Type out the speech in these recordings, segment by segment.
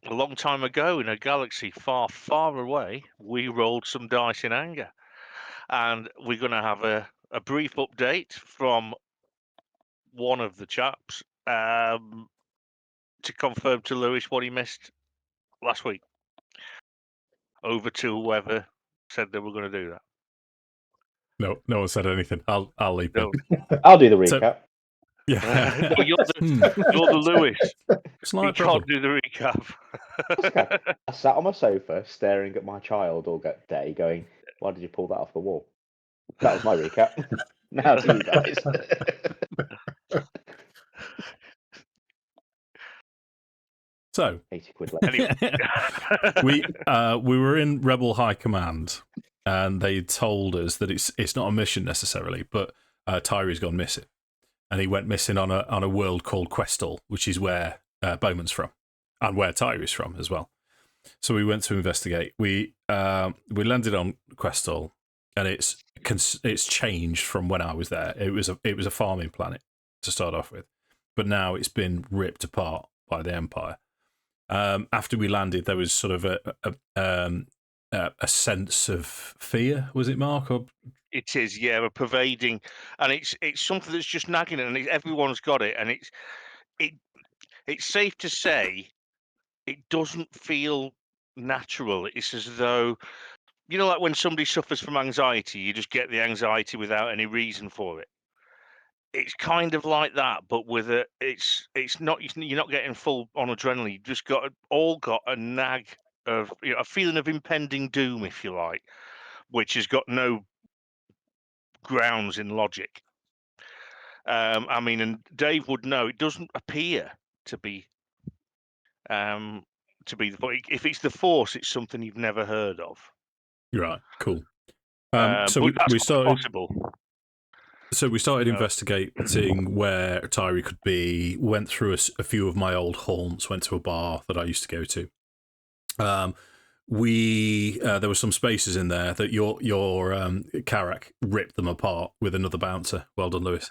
a long time ago in a galaxy far, far away, we rolled some dice in anger. And we're going to have a brief update from one of the chaps to confirm to Lewis what he missed last week. Over to whoever said they were going to do that. No one said anything. I'll leave No. it. I'll do the recap. Yeah. No, you're the Lewis. Slight You problem. can't do the recap. Okay. I sat on my sofa staring at my child all day going, why did you pull that off the wall? That was my recap. Now to you guys. So 80 quid left. Anyway. we were in Rebel High Command, and they told us that it's not a mission necessarily, but Tyree's gone missing, and he went missing on a world called Questal, which is where Boman's from, and where Tyree's from as well. So we went to investigate. We landed on Questal, and it's changed from when I was there. It was a farming planet to start off with, but now it's been ripped apart by the Empire. After we landed, there was sort of a sense of fear. Was it, Mark? Or... It is, yeah, a pervading, and it's something that's just nagging, and everyone's got it, and it's safe to say it doesn't feel natural. It's as though, like when somebody suffers from anxiety, you just get the anxiety without any reason for it. It's kind of like that, but with it's not, you're not getting full on adrenaline. You've just got a nag of, a feeling of impending doom, if you like, which has got no grounds in logic. I mean, and Dave would know, it doesn't appear to be if it's the Force, it's something you've never heard of. Right, cool. So we started possible. So we started investigating where Tiree could be. Went through a few of my old haunts. Went to a bar that I used to go to. There were some spaces in there that your Karrakk ripped them apart with another bouncer. Well done, Lewis.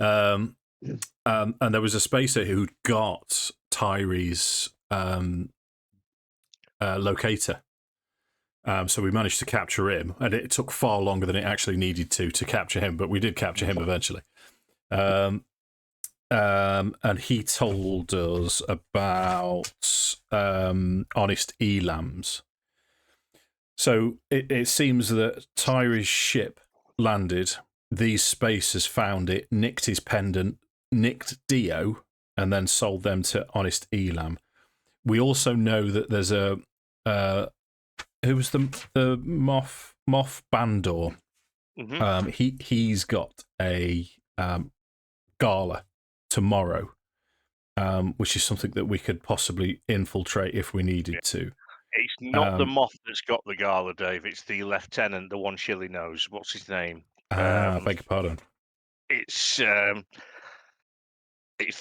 And there was a spacer who'd got Tyree's locator. So we managed to capture him, and it took far longer than it actually needed to capture him, but we did capture him eventually. And he told us about honest elams. So it seems that Tyree's ship landed, these spacers found it, nicked his pendant, nicked Dio, and then sold them to honest elam. We also know that there's who was the Moff Bandor? Mm-hmm. He's got a gala tomorrow, which is something that we could possibly infiltrate if we needed to. It's not the Moff that's got the gala, Dave. It's the lieutenant, the one Shilly knows. What's his name? I beg your pardon. It's the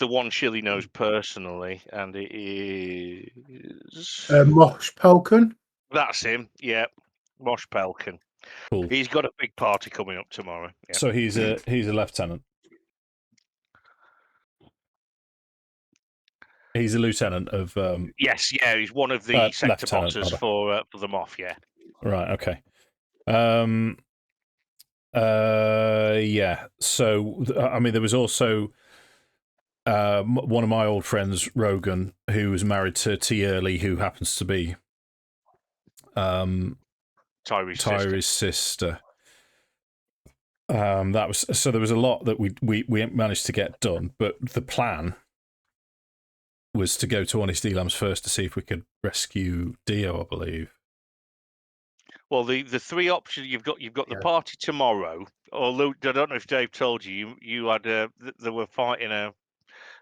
one Shilly knows personally, and it is Mosh Pelkin. That's him. Yeah, Mosh Pelkin. Cool. He's got a big party coming up tomorrow. Yeah. So he's a lieutenant. He's a lieutenant of. Yes, yeah, he's one of the sector bosses for the Moff. Yeah. Right. Okay. Yeah. So I mean, there was also one of my old friends, Rogan, who was married to Tiree, who happens to be Tyree's sister. That was so. There was a lot that we managed to get done, but the plan was to go to Honest Elam's first to see if we could rescue Dio, I believe. Well, the three options you've got the party tomorrow. Although I don't know if Dave told you had they were fighting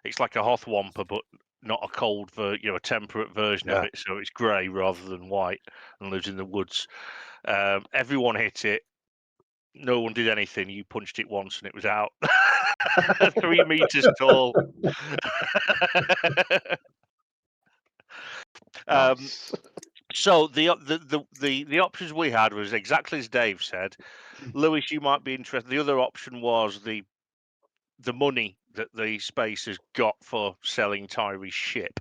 it's like a Hothwamper, but not a cold a temperate version of it, so it's grey rather than white and lives in the woods. Everyone hit it. No one did anything. You punched it once and it was out. 3 meters tall. So the options we had was exactly as Dave said. Lewis, you might be interested. The other option was the money that the spacers got for selling Tyree's ship.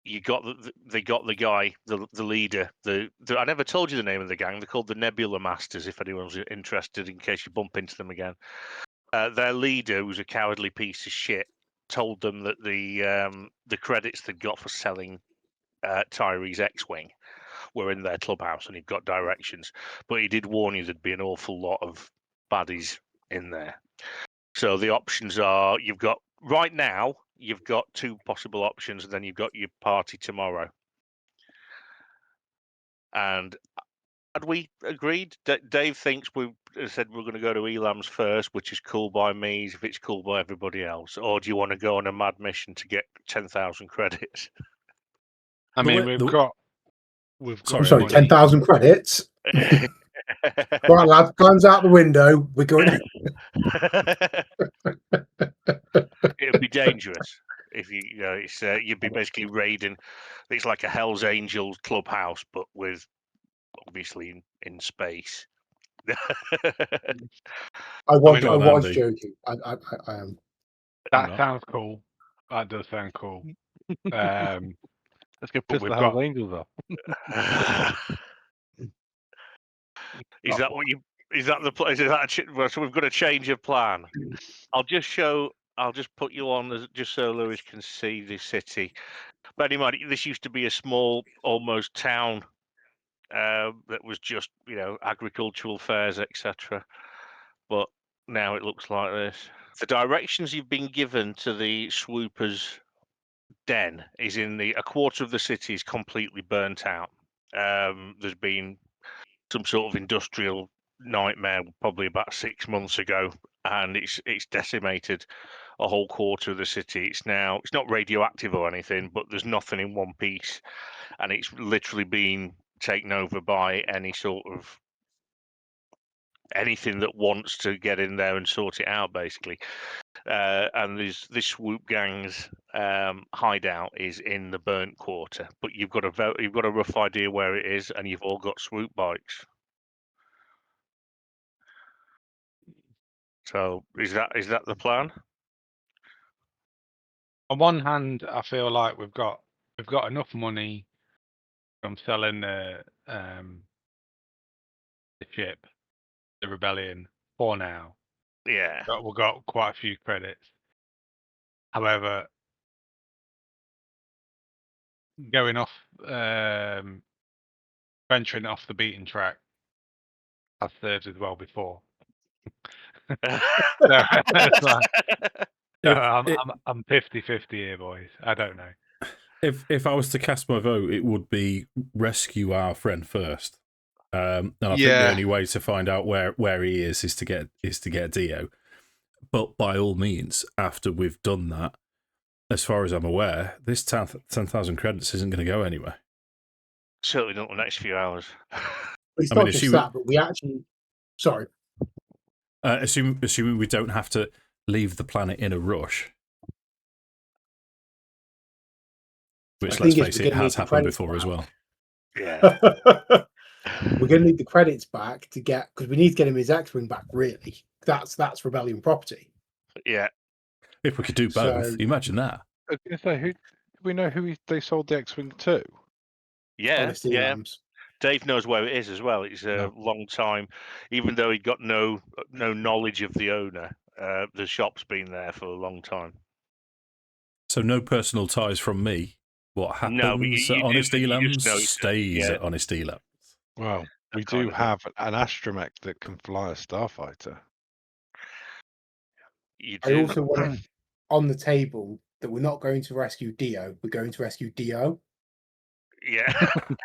you got they got the guy, the leader. I never told you the name of the gang. They're called the Nebula Masters. If anyone's interested, in case you bump into them again, their leader, who's a cowardly piece of shit, told them that the credits they'd got for selling Tyree's X-wing were in their clubhouse, and he'd got directions. But he did warn you there'd be an awful lot of baddies in there. So the options are: right now you've got 2 possible options, and then you've got your party tomorrow. And had we agreed that Dave thinks we said we're going to go to Elam's first, which is cool by me if it's cool by everybody else, or do you want to go on a mad mission to get 10,000 credits? I mean, we've got Sorry, sorry, money. 10,000 credits. Right, lad, guns out the window. We're going. It'd be dangerous if it's you'd be basically raiding. It's like a Hell's Angels clubhouse, but with obviously in space. I was Andy. joking. I am. That sounds cool. That does sound cool. Let's go piss we've the got- Hell's Angels off. Is that what you? Is that the place? So we've got a change of plan. I'll just put you on just so Lewis can see the city. Bear in mind, this used to be a small, almost town that was just agricultural fairs, etc. But now it looks like this. The directions you've been given to the swoopers' den is a quarter of the city is completely burnt out. There's been some sort of industrial nightmare probably about 6 months ago, and it's decimated a whole quarter of the city. It's not radioactive or anything, but there's nothing in one piece, and it's literally been taken over by anything that wants to get in there and sort it out, basically. And this swoop gang's hideout is in the burnt quarter, but you've got a rough idea where it is, and you've all got swoop bikes. So is that the plan? On one hand, I feel like we've got enough money from selling the ship, the rebellion, for now. Yeah. We've got quite a few credits. However, going off, venturing off the beaten track has served as well before. I'm 50-50 here, boys. I don't know. If I was to cast my vote, it would be rescue our friend first. And I think the Yeah. only way to find out where he is to get Dio. But by all means, after we've done that, as far as I'm aware, this 10,000 credits isn't going to go anywhere. Certainly not the next few hours. It's I not mean, just that, but we actually. Sorry. Assuming we don't have to leave the planet in a rush. Which, let's face it, has happened before as well. Yeah. We're going to need the credits back to get, because we need to get him his X-wing back. Really, that's Rebellion property. Yeah. If we could do both, imagine that. I was gonna say, do we know who they sold the X-wing to? Yeah. Honesty Yeah. Lambs. Dave knows where it is as well. It's a long time, even though he got no knowledge of the owner. The shop's been there for a long time. So no personal ties from me. What happens at Honest Elams stays at Honest Elams. Well, we do have an astromech that can fly a starfighter. I also want it on the table that we're not going to rescue Dio. We're going to rescue Dio. Yeah.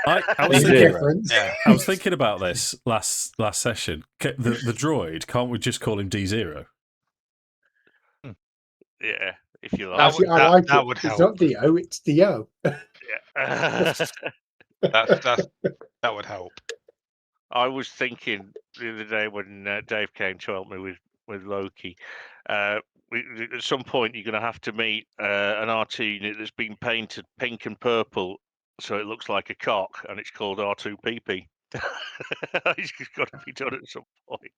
I was thinking about this last session. The droid, can't we just call him D0? Yeah, if you like. Actually, I like that it. would It's help. not Dio, it's Dio. Yeah. that would help. I was thinking the other day when Dave came to help me with Loki. At some point, you're going to have to meet an R2 unit that's been painted pink and purple, so it looks like a cock, and it's called R2PP. It's got to be done at some point.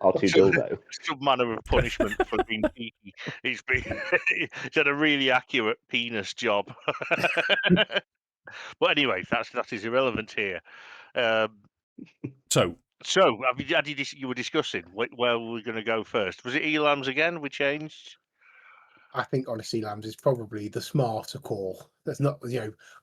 Are too dull though. Some manner of punishment for being cheeky. He's had a really accurate penis job. But anyway, that is irrelevant here. So You were discussing where we were going to go first. Was it Elam's again? We changed. I think honestly, Lambs is probably the smarter call. That's not,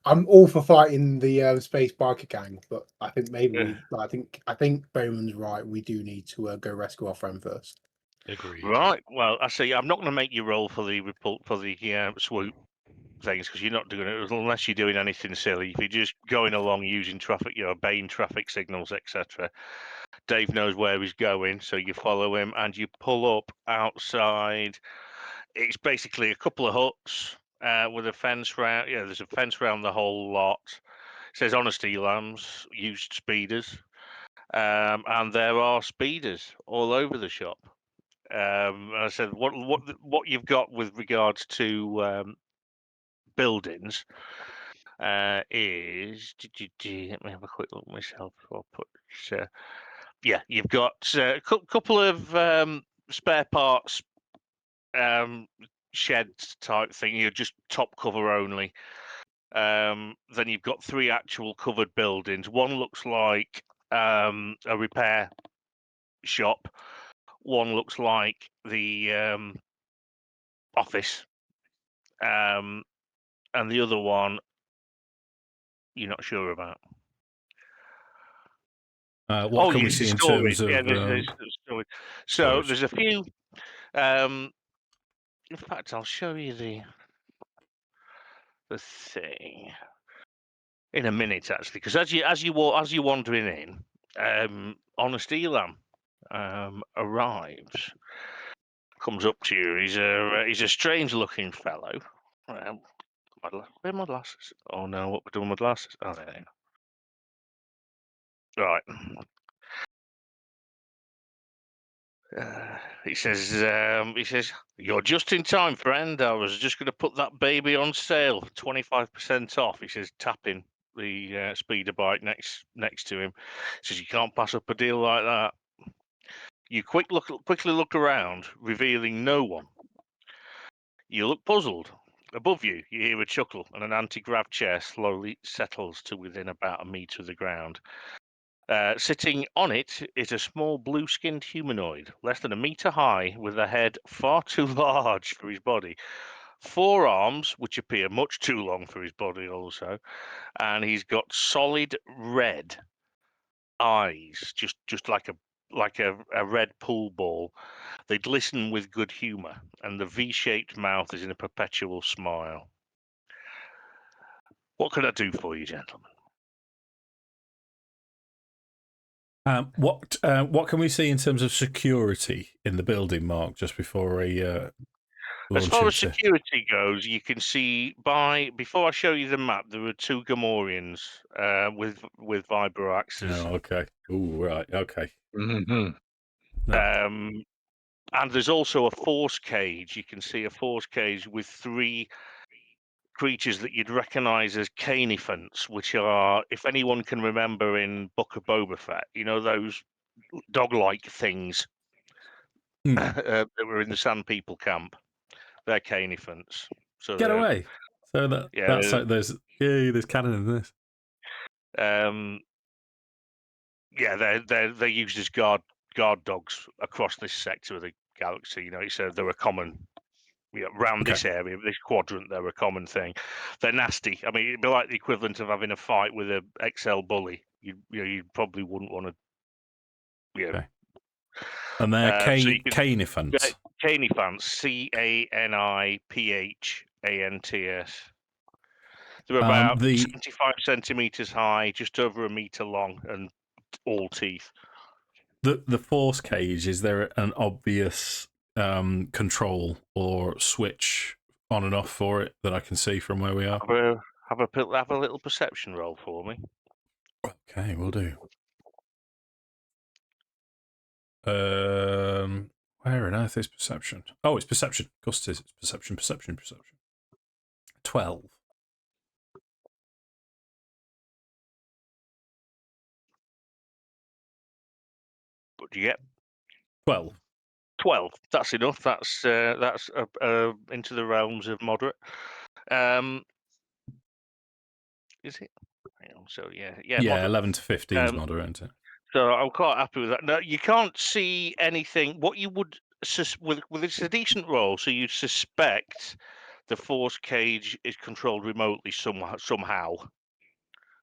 I'm all for fighting the space biker gang, but I think maybe I think Bowman's right. We do need to go rescue our friend first. Agreed. Right. Well, I see. I'm not going to make you roll for the swoop things because you're not doing it unless you're doing anything silly. If you're just going along using traffic, obeying traffic signals, etc. Dave knows where he's going, so you follow him and you pull up outside. It's basically a couple of huts with a fence round. Yeah, there's a fence around the whole lot. It says Honesty Lambs, used speeders, and there are speeders all over the shop. I said, what you've got with regards to buildings is. Let me have a quick look myself. I'll put. Yeah, you've got a couple of spare parts sheds type thing. You're just top cover only. Then you've got 3 actual covered buildings. One looks like a repair shop. One looks like the office, and the other one you're not sure about. what can we see in terms of there's storage. So storage? there's a few. In fact, I'll show you the thing in a minute, actually, because as you're wandering in, Honest Elam arrives, comes up to you. He's a strange looking fellow. Where are my glasses? Oh no, what we're doing with glasses? Oh, there they are. Right. He says, "You're just in time, friend. I was just going to put that baby on sale, 25% off." He says, tapping the speeder bike next to him. He says, "You can't pass up a deal like that." You quickly look around, revealing no one. You look puzzled. Above you, you hear a chuckle, and an anti-grav chair slowly settles to within about a metre of the ground. Sitting on it is a small blue-skinned humanoid, less than a metre high, with a head far too large for his body, 4 arms, which appear much too long for his body also, and he's got solid red eyes, just like a red pool ball. They glisten with good humour, and the V-shaped mouth is in a perpetual smile. What can I do for you, gentlemen? What can we see in terms of security in the building, Mark? Just before a As far as security goes, you can see before I show you the map, there are 2 Gamorreans with vibro axes. Oh, okay. Oh, right. Okay. Mm-hmm. No. And there's also a force cage. You can see a force cage with 3 creatures that you'd recognise as Canifants, which are, if anyone can remember in Book of Boba Fett, those dog-like things that were in the Sand People camp. They're Canifants. So Get away. So that's like there's cannon in this. They're used as guard dogs across this sector of the galaxy. They're a common. Around this area, this quadrant, they're a common thing. They're nasty. I mean, it'd be like the equivalent of having a fight with a XL bully. You probably wouldn't want to. Okay. And they're Canifants. Canifants, Caniphants. They're about 75 centimeters high, just over a meter long, and all teeth. The force cage, is there an obvious control or switch on and off for it that I can see from where we are? Have a little perception roll for me. Okay, we'll do. Where on earth is perception? Oh, it's perception. Of course it is. It's perception. 12. What do you get? 12. 12. That's enough. That's into the realms of moderate. Is it? Hang on, so yeah, moderate. 11 to 15 is Um, moderate, isn't it? So I'm quite happy with that. No, you can't see anything. What you would it's a decent roll, so you'd suspect the force cage is controlled remotely somehow,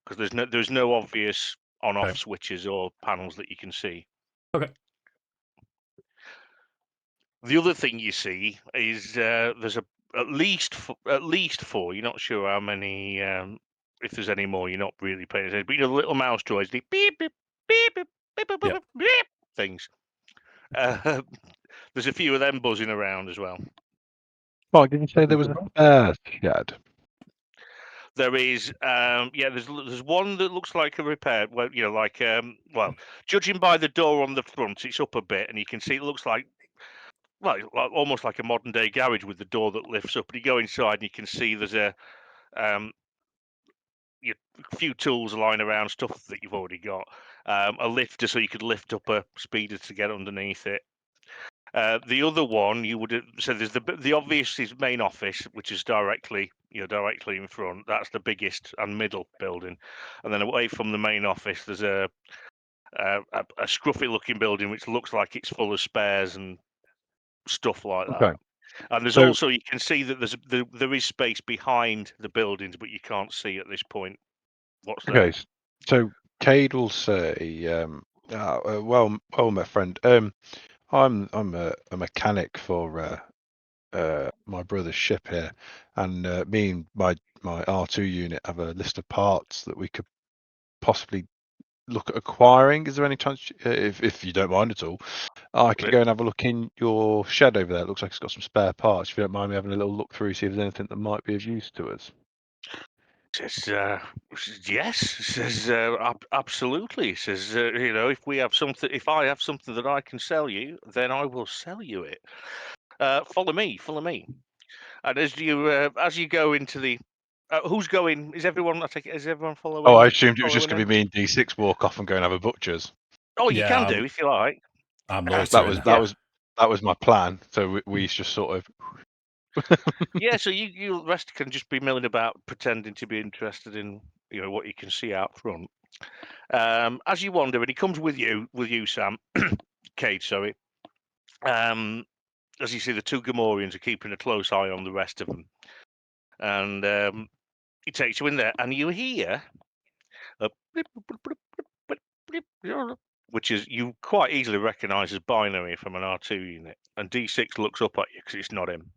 because there's no obvious on-off Okay. switches or panels that you can see. Okay. The other thing you see is there's at least 4. You're not sure how many. If there's any more, you're not really paying attention. But you know, the little mouse droids, the beep beep beep beep beep beep beep, Yep. beep things. There's a few of them buzzing around as well. Mark, did you say there was a shed? There is, there's one that looks like a repair. Well, you know, like judging by the door on the front, it's up a bit, and you can see it looks like almost like a modern day garage with the door that lifts up. And you go inside, and you can see there's a few tools lying around, stuff that you've already got. A lifter, so you could lift up a speeder to get underneath it. The other one you would have said there's the obvious is main office, which is directly in front. That's the biggest and middle building, and then away from the main office there's a scruffy looking building which looks like it's full of spares and stuff like that. Okay. And there's So- also, you can see that there is space behind the buildings, but you can't see at this point what's there. Okay, so Cade will say, well, my friend, I'm a mechanic for my brother's ship here, and me and my R2 unit have a list of parts that we could possibly look at acquiring. Is there any chance, if you don't mind at all, I could go and have a look in your shed over there? It looks like it's got some spare parts. If you don't mind me having a little look through, see if there's anything that might be of use to us. Says yes. Says absolutely. Says if I have something that I can sell you, then I will sell you it. Follow me. And as you go into the, who's going? Is everyone? I take it. Is everyone following? Oh, I assumed it was just following going to him? be me and D6 walk off and go and have a butcher's. Oh, you Yeah, can do if you like. I'm That loitering. That was my plan. So we just sort of. Yeah. So you rest can just be milling about, pretending to be interested in what you can see out front. As you wander, and he comes with you, Sam, Cade. Sorry. As you see, the two Gamorreans are keeping a close eye on the rest of them, and he takes you in there, and you hear a blip, blip, blip, blip, blip, blip, which is you quite easily recognise as binary from an R2 unit, and D6 looks up at you because it's not him.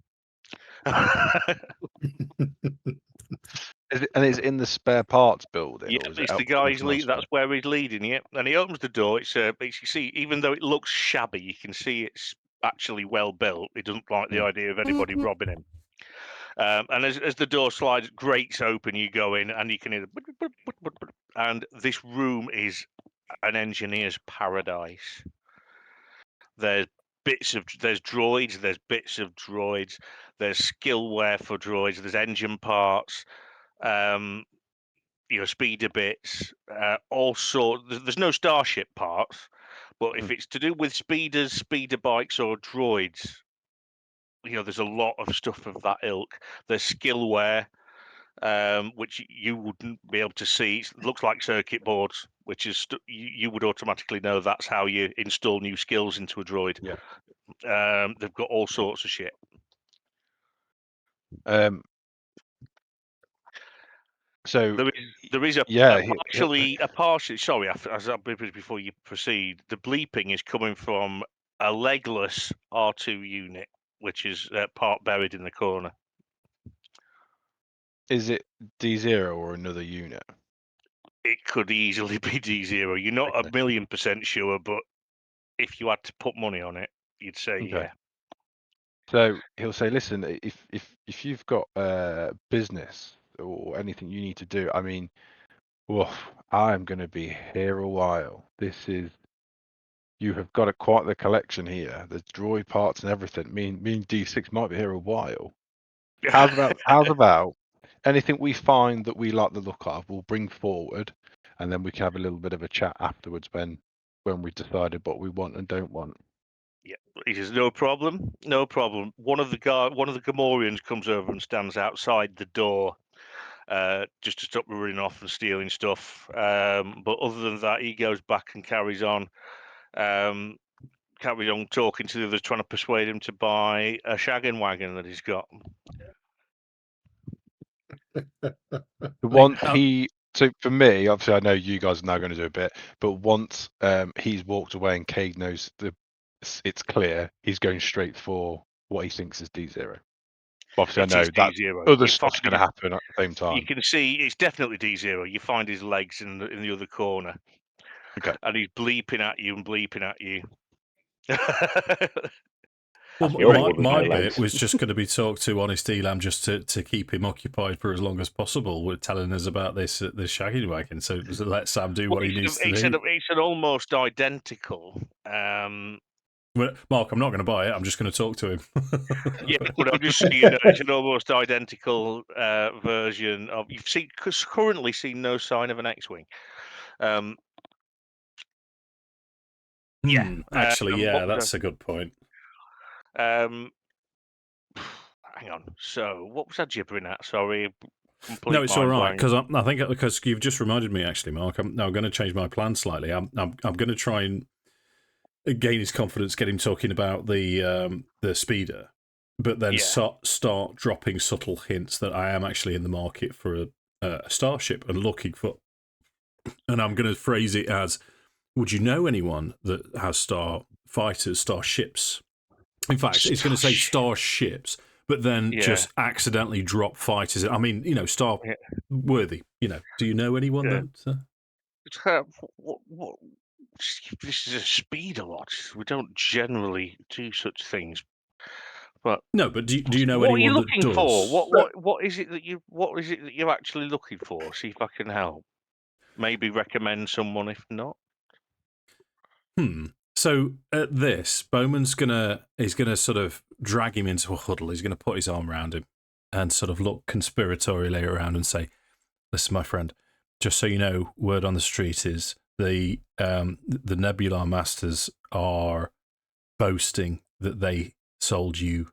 And it's in the spare parts building. Yeah, Or is it's it the guy elsewhere? that's where he's leading you, and he opens the door. It's you see, even though it looks shabby, you can see it's actually well built. He doesn't like the idea of anybody robbing him. And as the door grates open, you go in, and you can hear and this room is an engineer's paradise. There's droids, there's bits of droids, there's skillware for droids, there's engine parts, speeder bits, all sorts. There's no starship parts, but if it's to do with speeders, speeder bikes, or droids, there's a lot of stuff of that ilk. There's skillware, which you wouldn't be able to see. It looks like circuit boards, which is you would automatically know that's how you install new skills into a droid. Yeah. They've got all sorts of shit. So there is yeah, a partially. Sorry, before you proceed, the bleeping is coming from a legless R2 unit, which is part buried in the corner. Is it D0 or another unit? It could easily be D0. You're not Okay. 1,000,000% sure, but if you had to put money on it, you'd say yeah. So he'll say, "Listen, if you've got business or anything you need to do, I mean, I'm going to be here a while. You have got quite the collection here. There's droid parts and everything. Me and D6 might be here a while. How's about anything we find that we like the look of, we'll bring forward, and then we can have a little bit of a chat afterwards when we've decided what we want and don't want." He says, no problem, no problem. One of the Gamorreans comes over and stands outside the door, just to stop me running off and stealing stuff. But other than that, he goes back and carries on talking to the others, trying to persuade him to buy a shaggin' wagon that he's got. So for me, obviously, I know you guys are now going to do a bit, but once he's walked away and Cade knows it's clear, he's going straight for what he thinks is D0. Obviously, I know that other stuff's going to happen at the same time. You can see it's definitely D0. You find his legs in the other corner. Okay. And he's bleeping at you and bleeping at you. Well, my bit was just going to be talk to Honest Elam just to keep him occupied for as long as possible with telling us about this shagging wagon. So let Sam do what he needs to do. It's an almost identical. Well, Mark, I'm not going to buy it. I'm just going to talk to him. Yeah, but I'm just saying, it's an almost identical version of. Currently seen no sign of an X-wing. Actually, that's a good point. Hang on. So, what was I gibbering at? Sorry. No, it's all right because I think because you've just reminded me. Actually, Mark, I'm going to change my plan slightly. I'm going to try and gain his confidence, get him talking about the speeder, but then start dropping subtle hints that I am actually in the market for a starship and looking for. And I'm going to phrase it as, would you know anyone that has starships? In fact, it's going to say starships, but then just accidentally drop fighters. I mean, star worthy. Do you know anyone that? What? This is a speeder lot. We don't generally do such things. But no, but do you know what anyone are you that looking does? for? What is it that you're actually looking for? See if I can help. Maybe recommend someone if not. So at this, Bowman's gonna sort of drag him into a huddle. He's gonna put his arm around him and sort of look conspiratorially around and say, "Listen, my friend, just so you know, word on the street is the Nebula Masters are boasting that they sold you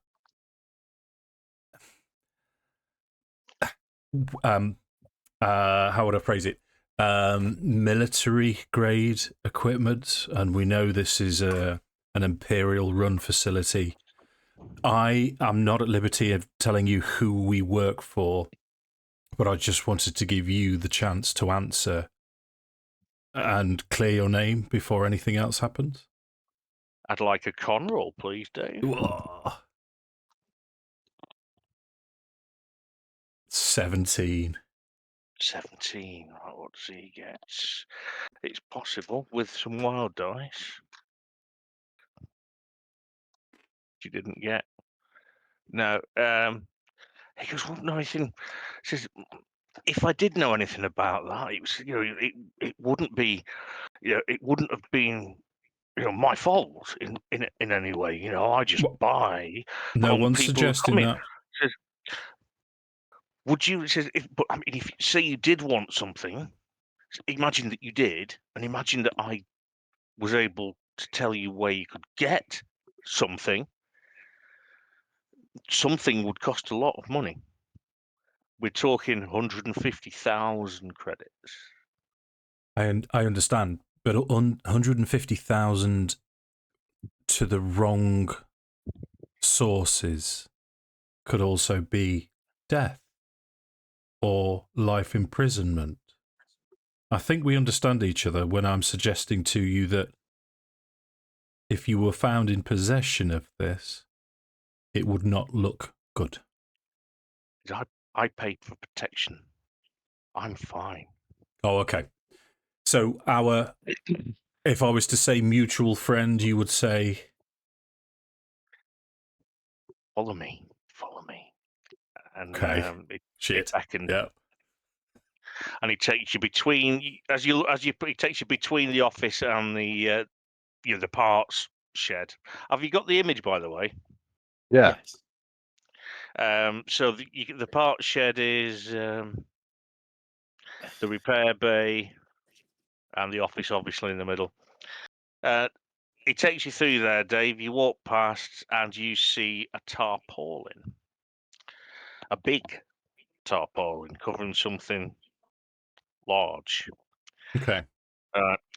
how would I phrase it? Military grade equipment, and we know this is an Imperial run facility. I am not at liberty of telling you who we work for, but I just wanted to give you the chance to answer and clear your name before anything else happens. I'd like a con roll, please, Dave. 17. 17. Right, what does he get? It's possible with some wild dice. You didn't get. No. He goes, wouldn't know anything. He says, if I did know anything about that, it was, it wouldn't be, it wouldn't have been, my fault in any way. I just buy. No one's suggesting that. Says, would you? Says, but I mean, if say you did want something, imagine that you did, and imagine that I was able to tell you where you could get something. Something would cost a lot of money. We're talking 150,000 credits. I understand, but 150,000 to the wrong sources could also be death or life imprisonment. I think we understand each other when I'm suggesting to you that if you were found in possession of this, it would not look good. I paid for protection. I'm fine. Oh, okay. So if I was to say mutual friend, you would say... Follow me. And okay. Shit. Yeah. And he takes you between, he takes you between the office and the parts shed. Have you got the image, by the way? Yeah. Yes. So the parts shed is the repair bay and the office, obviously, in the middle. It takes you through there, Dave. You walk past and you see a tarpaulin, a big tarpaulin covering something large. Okay.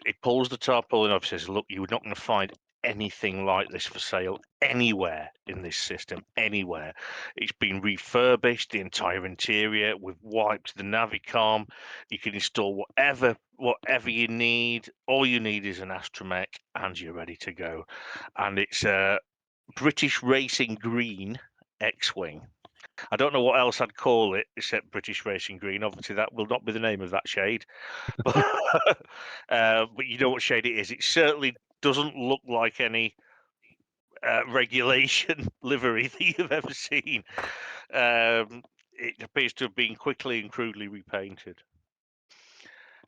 It pulls the tarpaulin off. Says, "Look, you're not going to find anything like this for sale anywhere in this system. Anywhere. It's been refurbished. The entire interior. We've wiped the Navicom. You can install whatever you need. All you need is an astromech, and you're ready to go. And it's a British Racing Green X-wing." I don't know what else I'd call it except British Racing Green. Obviously, that will not be the name of that shade. But you know what shade it is. It certainly doesn't look like any regulation livery that you've ever seen. It appears to have been quickly and crudely repainted.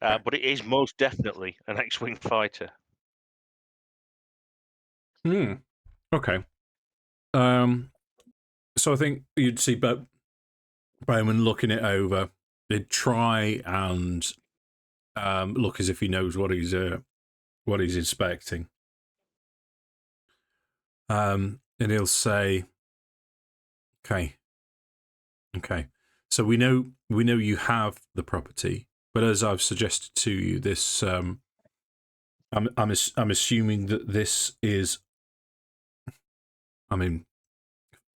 But it is most definitely an X-Wing fighter. Okay. So I think you'd see Bowman looking it over. They'd try and look as if he knows what he's inspecting. And he'll say, "Okay. So we know you have the property, but as I've suggested to you, this I'm assuming that this is,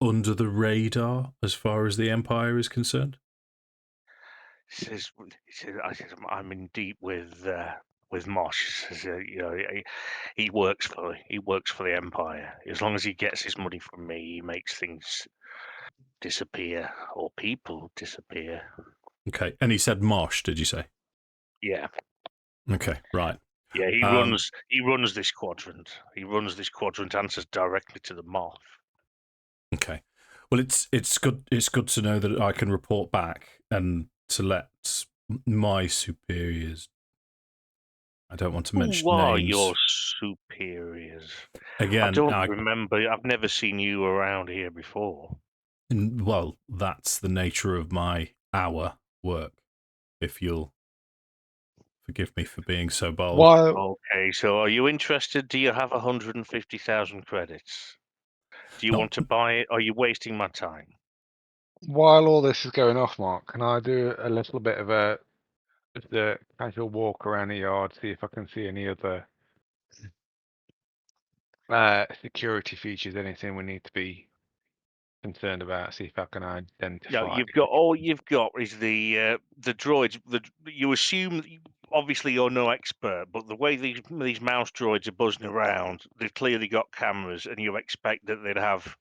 under the radar as far as the Empire is concerned." He says, "I'm in deep with Mosh." He says, he works for the Empire. As long as he gets his money from me, he makes things disappear or people disappear. Okay. And he said Mosh, did you say? Yeah. Okay, right. Yeah, he runs this quadrant. He runs this quadrant, answers directly to the Moth. Okay. Well, it's good to know that I can report back and to let my superiors. I don't want to mention Who are names. your superiors? Again, I don't remember. I've never seen you around here before. Well, that's the nature of our work, if you'll forgive me for being so bold. While Okay, so are you interested? Do you have 150,000 credits? Do you want to buy it? Or are you wasting my time? While all this is going off, Mark, can I do a little bit of a casual walk around the yard, see if I can see any other security features, anything we need to be concerned about, see if I can identify. No, all you've got is the droids. You assume, obviously you're no expert, but the way these mouse droids are buzzing around, they've clearly got cameras, and you expect that they'd have.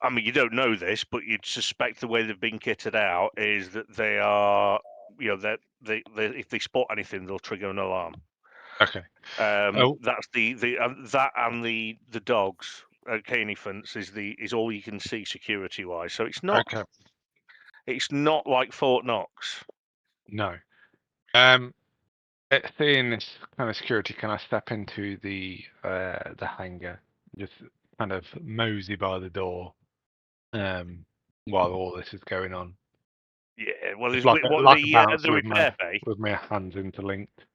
I mean, you don't know this, but you'd suspect the way they've been kitted out is that they are, that they if they spot anything, they'll trigger an alarm. Okay. Oh. That's that and the dogs. Canifants is all you can see security wise. So it's not. Okay. It's not like Fort Knox. No. Seeing this kind of security, can I step into the hangar, just kind of mosey by the door, while all this is going on? Yeah, well, there's Like a bouncer the repair bay. with my hands interlinked.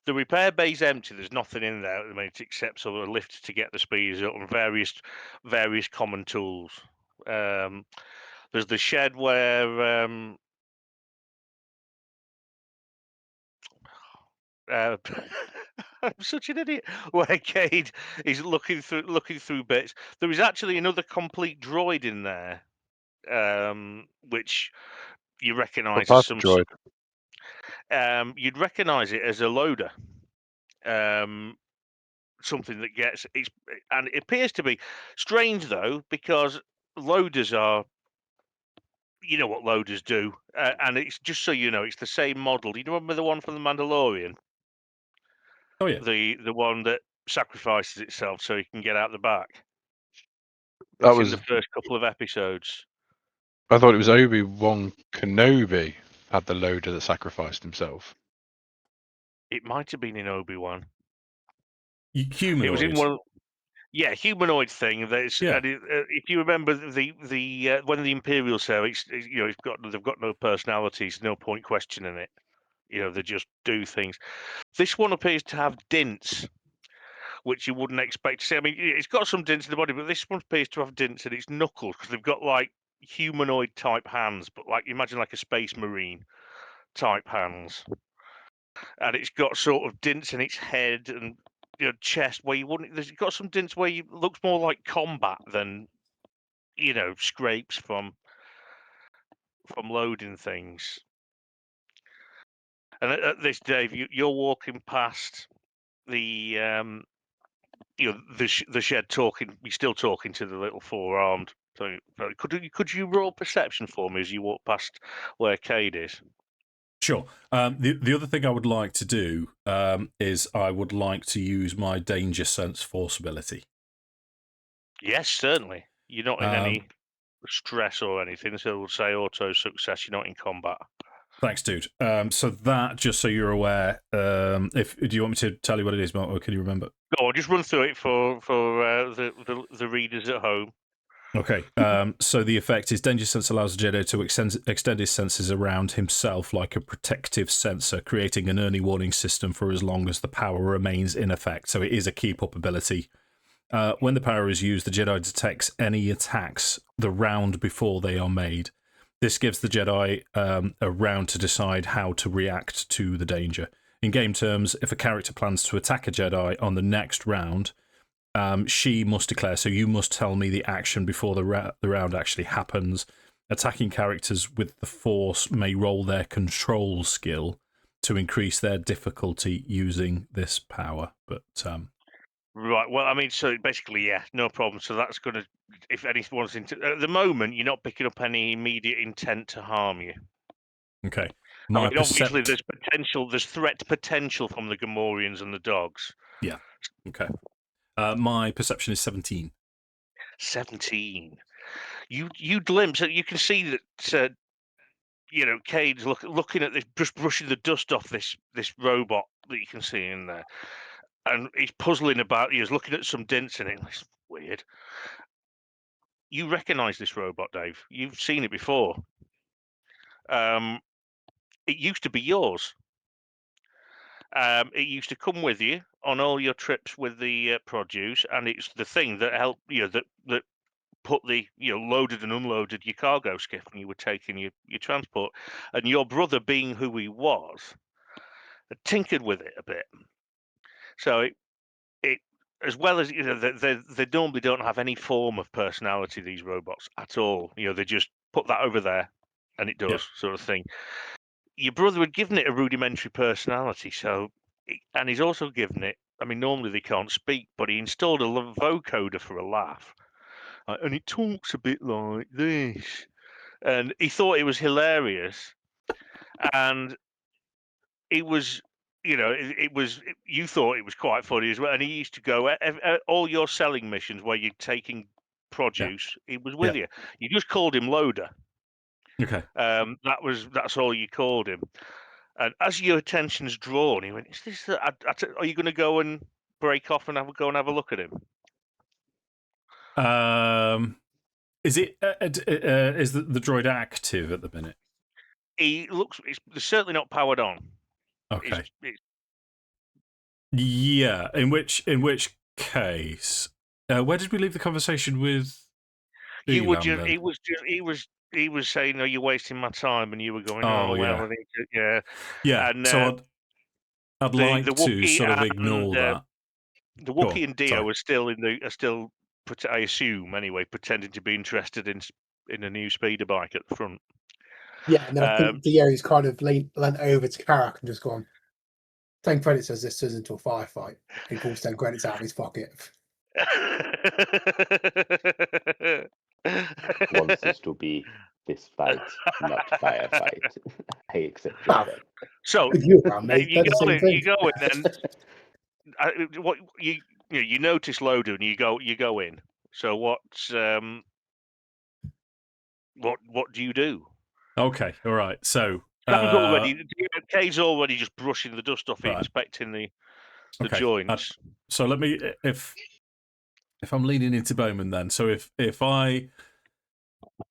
The repair bay's empty. There's nothing in there at the minute except sort of a lift to get the speeds up and various common tools. There's the shed where I'm such an idiot. Where Cade is looking through bits. There is actually another complete droid in there, which you recognise as some. droid. You'd recognise it as a loader. Something that gets and it appears to be strange though, because loaders are. You know what loaders do, and it's just so you know, it's the same model. Do you remember the one from the Mandalorian? Oh yeah. The one that sacrifices itself so he can get out the back. That It's was. in the first couple of episodes. I thought it was Obi-Wan Kenobi had the loader that sacrificed himself. It might have been in Obi-Wan. Humanoid. It was in one. Yeah, humanoid thing. That's Yeah. and if you remember the when the Imperial service, they've got no personalities, no point questioning it. They just do things. This one appears to have dints, which you wouldn't expect to see. I mean, it's got some dents in the body, but this one appears to have dents in its knuckles because they've got like humanoid type hands, but like imagine like a space marine type hands, and it's got sort of dents in its head and chest where you wouldn't. There's got some dents where it looks more like combat than scrapes from loading things. And at this, Dave, you're walking past the the shed, talking. You're still talking to the little four-armed. So could you roll perception for me as you walk past where Cade is? Sure. The other thing I would like to do is I would like to use my danger sense force ability. Yes, certainly. You're not in any stress or anything, so we'll say auto success. You're not in combat. Thanks, dude. So that, just so you're aware, do you want me to tell you what it is, Mark, or can you remember? Go on, just run through it for the readers at home. Okay. So the effect is danger sense allows the Jedi to extend his senses around himself like a protective sensor, creating an early warning system for as long as the power remains in effect. So it is a keep up ability. When the power is used, the Jedi detects any attacks the round before they are made. This gives the Jedi a round to decide how to react to the danger. In game terms, if a character plans to attack a Jedi on the next round, she must declare, so you must tell me the action before the round actually happens. Attacking characters with the Force may roll their control skill to increase their difficulty using this power. But Right. Well, I mean, so basically, yeah, no problem. So that's going to, if anyone's into, at the moment, you're not picking up any immediate intent to harm you. okay. I mean, obviously, there's threat potential from the Gamorreans and the dogs. Yeah. Okay. My perception is 17. 17. You glimpse, you can see that Cade's looking at this, just brushing the dust off this robot that you can see in there, and he's puzzling about. He's looking at some dents in it. It's weird. You recognise this robot, Dave. You've seen it before. It used to be yours. It used to come with you on all your trips with the produce, and it's the thing that helped that put the loaded and unloaded your cargo skiff when you were taking your transport. And your brother, being who he was, had tinkered with it a bit. So it as well as they normally don't have any form of personality, these robots, at all. They just put that over there and it does, sort of thing. Your brother had given it a rudimentary personality, and he's also given it, I mean, normally they can't speak, but he installed a vocoder for a laugh. And it talks a bit like this. And he thought it was hilarious. And it was, you thought it was quite funny as well. And he used to go, all your selling missions where you're taking produce, he was with you. You just called him Loader. Okay. That's all you called him. And as your attention's drawn, he went, are you going to go and break off and go and have a look at him? Is it is the droid active at the minute? He looks. It's certainly not powered on. Okay. Yeah. In which case, where did we leave the conversation with? You Elam, were just. then? He was saying, "Are you wasting my time?" And you were going, Oh, well, yeah. I need to, yeah. Yeah. And, so I'd like to sort of ignore that. The Wookiee and Dio are still I assume anyway, pretending to be interested in a new speeder bike at the front. Yeah, and I think Dio's kind of leant over to Karrakk and just gone, 10 credits as this turns into a firefight. He pulls 10 credits out of his pocket. Wants us to be this fight, not firefight. I accept your threat. So you go in, and what you notice Loader and you go in. So what do you do? Okay, all right. So Cade's already just brushing the dust off it, inspecting the joints. So let me, if I'm leaning into Boman, then. So if I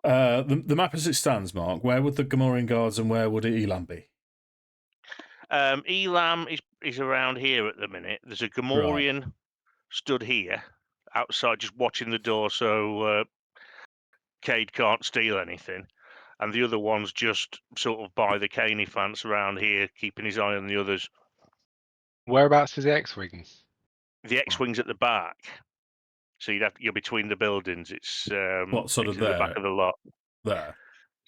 the map as it stands, Mark, where would the Gamorrean guards and where would Elam be? Elam is around here at the minute. There's a Gamorrean stood here outside, just watching the door, so Cade can't steal anything, and the other one's just sort of by the caney fence around here, keeping his eye on the others. Whereabouts is the X-Wing? The X-wing's at the back, so you're between the buildings. It's What sort it's of in the back there? of the lot. There.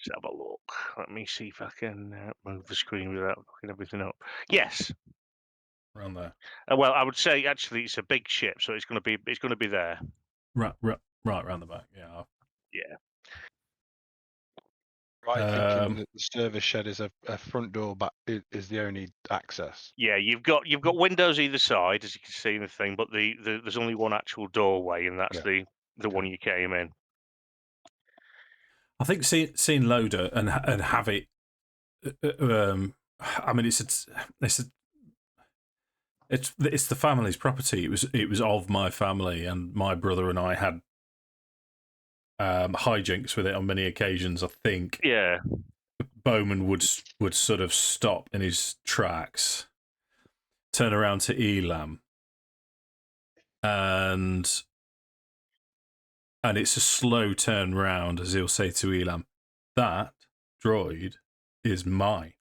Let's have a look. Let me see if I can move the screen without fucking everything up. Yes. Around there. Well, I would say actually it's a big ship, so it's going to be there. Right, around the back. Yeah. Yeah. Right, thinking that the service shed is a front door, but is the only access. Yeah, you've got windows either side, as you can see in the thing, but there's only one actual doorway, and that's Yeah. the one you came in. I think seeing Loader and have it. I mean, it's the family's property. It was of my family, and my brother and I had hijinks with it on many occasions. I think Yeah. Boman would sort of stop in his tracks, turn around to Elam, and it's a slow turn round as he'll say to Elam, "That droid is mine."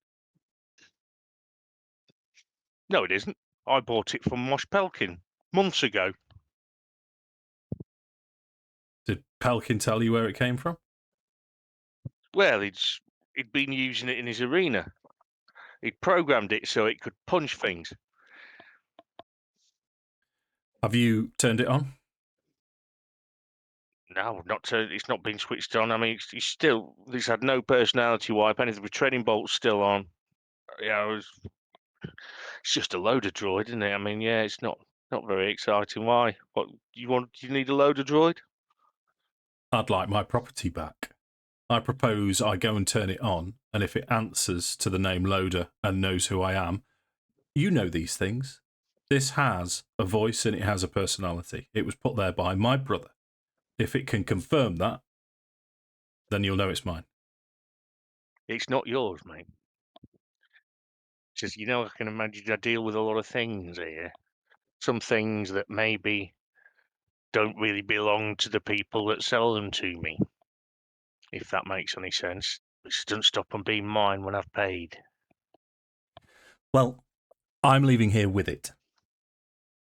No, it isn't. I bought it from Mosh Pelkin months ago. Did Pelkin tell you where it came from? Well, he'd been using it in his arena. He'd programmed it so it could punch things. Have you turned it on? No, it's not been switched on. I mean, it's had no personality wipe. Anything with training bolts still on. Yeah, it's just a loader droid, isn't it? I mean, yeah, it's not very exciting. Why? What do you need a loader droid? I'd like my property back. I propose I go and turn it on, and if it answers to the name Loader and knows who I am, you know these things. This has a voice and it has a personality. It was put there by my brother. If it can confirm that, then you'll know it's mine. It's not yours, mate. Just, I can imagine I deal with a lot of things here. Some things that maybe don't really belong to the people that sell them to me. If that makes any sense. Which doesn't stop them being mine when I've paid. Well, I'm leaving here with it.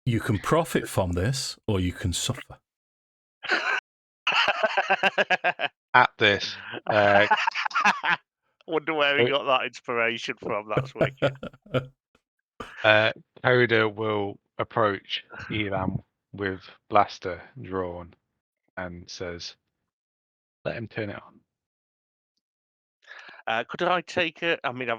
You can profit from this, or you can suffer. At this, Wonder where he got that inspiration from. That's wicked. Koda will approach Elam with blaster drawn and says, "Let him turn it on." Could I take it? I mean,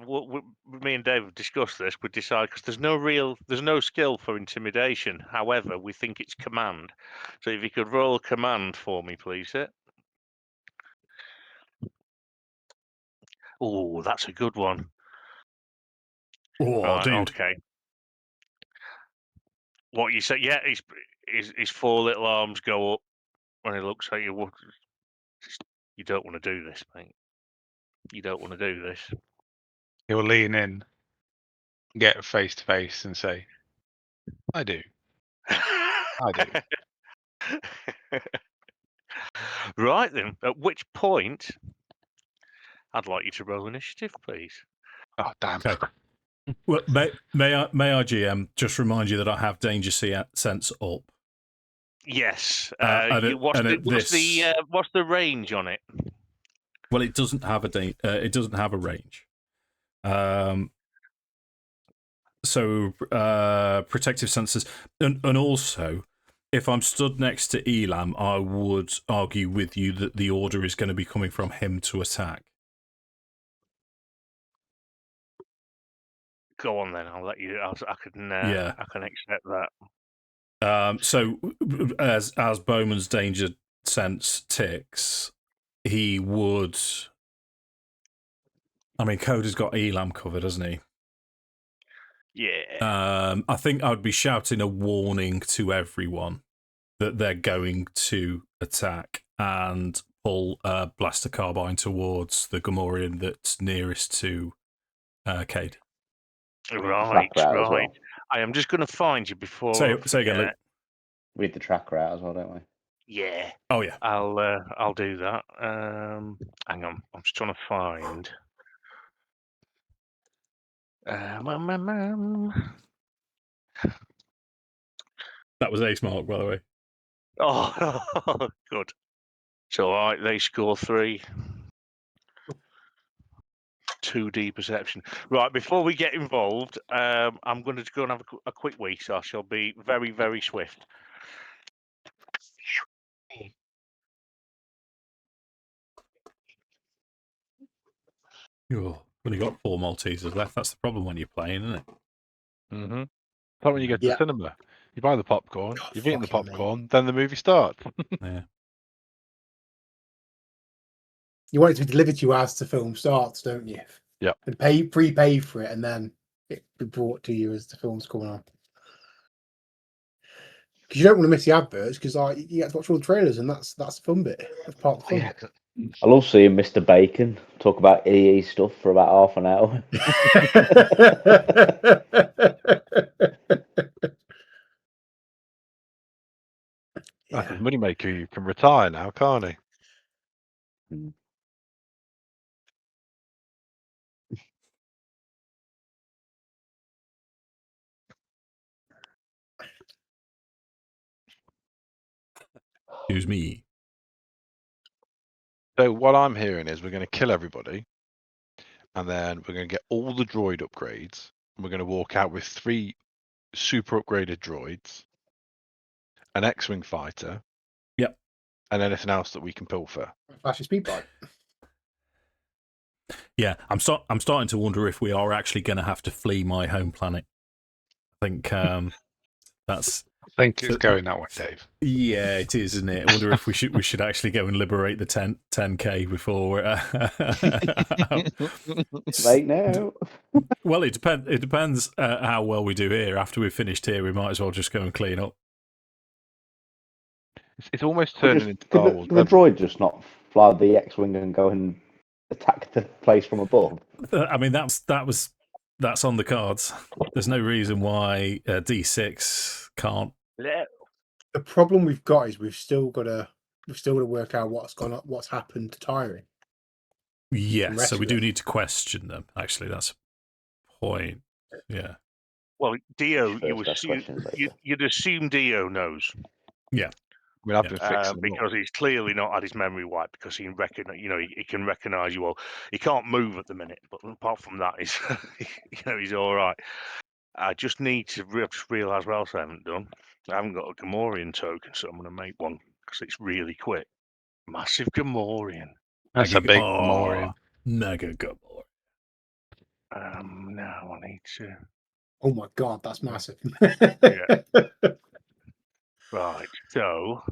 me and Dave have discussed this. We decide because there's no skill for intimidation. However, we think it's command. So if you could roll a command for me, please. Oh, that's a good one. Oh, Right, dude. okay. What you say? Yeah, his four little arms go up when he looks at you. You don't want to do this, mate. You don't want to do this. He'll lean in, get face to face, and say, "I do. I do." Right then. At which point, I'd like you to roll initiative, please. Oh, damn. Okay. Well, may I, GM, just remind you that I have danger sense up. Yes. What's the range on it? Well, it doesn't have it doesn't have a range. So protective sensors, and also, if I'm stood next to Elam, I would argue with you that the order is going to be coming from him to attack. Go on then. I'll let you. I can accept that. So as Bowman's danger sense ticks, he would. I mean, Koda's got Elam covered, hasn't he? Yeah. I think I would be shouting a warning to everyone that they're going to attack and pull a blaster carbine towards the Gamorrean that's nearest to Cade. Right. Well. I am just going to find you before. Say again, Luke. Read the tracker out as well, don't we? Yeah, Oh yeah. I'll do that. Hang on, I'm just trying to find. That was Ace Mark, by the way. Oh, good. So, all right, they score 3. 2D perception. Right, before we get involved, I'm going to go and have a quick wee, so I shall be very, very swift. You've only got 4 Maltesers left. That's the problem when you're playing, isn't it? Mm-hmm. Like when you go to Yeah. the cinema, you buy the popcorn, God, you've eaten the fucking popcorn, then the movie starts. Yeah. You want it to be delivered to you as the film starts, don't you? Yeah. And prepay for it, and then it be brought to you as the film's coming on. Because you don't want to miss the adverts, because you get to watch all the trailers, and that's the fun bit. That's part of the fun. Yeah. I love seeing Mr. Bacon talk about EE stuff for about half an hour. That's Yeah. his moneymaker. You can retire now, can't he? Excuse me. So what I'm hearing is we're going to kill everybody, and then we're going to get all the droid upgrades, and we're going to walk out with 3 super upgraded droids, an X-wing fighter, Yep. and anything else that we can pilfer. Flashy speed bike. Yeah, I'm starting to wonder if we are actually going to have to flee my home planet. I think that's. I think it's going that way, Dave. Yeah, it is, isn't it? I wonder if we should actually go and liberate the 10K before. Right now. Well, it depends how well we do here. After we've finished here, we might as well just go and clean up. It's almost turning into Could Star Wars. the droid just not fly the X-wing and go and attack the place from above? I mean, that's on the cards. There's no reason why D6 can't. The problem we've got is we've still got to work out what's happened to Tiree. Yes, so we do rescue need to question them. Actually, that's a point. Yeah. Well, Dio, First, ask questions later. you'd assume Dio knows. Yeah. We'll have to fix them because he's clearly not had his memory wiped, because he can recognize, he can recognize you all. He can't move at the minute, but apart from that, he's, he's all right. I just need to realize what else I haven't done. I haven't got a Gamorrean token, so I'm going to make one because it's really quick. Massive Gamorrean. That's a big Gamorrean. Mega Gamorrean. Now I need to. Oh my god, that's massive. Yeah. Right, so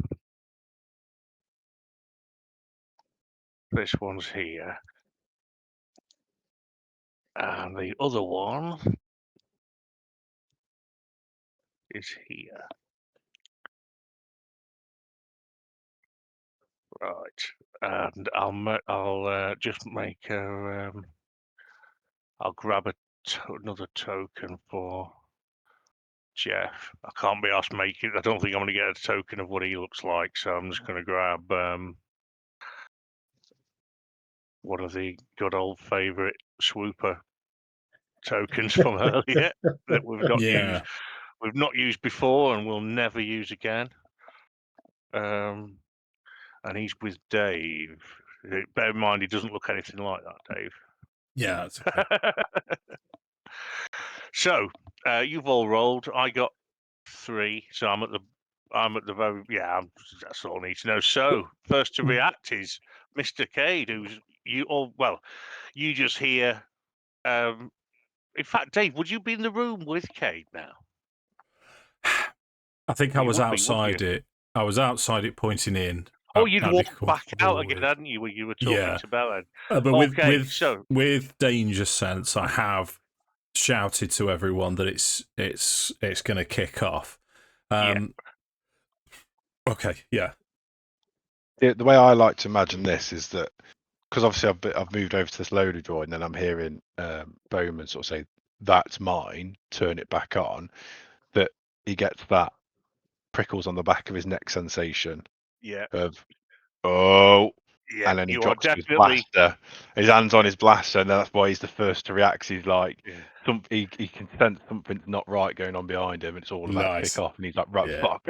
this one's here, and the other one is here. Right, and I'll just make a. I'll grab another token for Jeff. I can't be asked making. I don't think I'm going to get a token of what he looks like, so I'm just going to grab one of the good old favourite swooper tokens from earlier that we've not used. We've not used before and we'll never use again. And he's with Dave. Bear in mind, he doesn't look anything like that, Dave. Yeah, that's okay. So you've all rolled. I got 3, so I'm at the very that's all I need to know. So first to react is Mr. Cade, who's you just hear. In fact, Dave, would you be in the room with Cade now? I think I You was would be, outside wouldn't you? it. I was outside it, pointing in. Oh, you'd at walk the back out door again, with- hadn't you, when you were talking to Belen? But Okay, so with danger sense, I have shouted to everyone that it's going to kick off. Okay, yeah. The way I like to imagine this is that, because obviously I've moved over to this loader droid, and then I'm hearing Boman sort of say, "That's mine," turn it back on, that he gets that prickles on the back of his neck sensation Yeah, of oh, yeah. and then he You are drops his definitely. blaster. His hands on his blaster, and that's why he's the first to react. He's like, Yeah. he can sense something's not right going on behind him, and it's all about to Nice. kick off, and he's like, right, Yeah. fuck.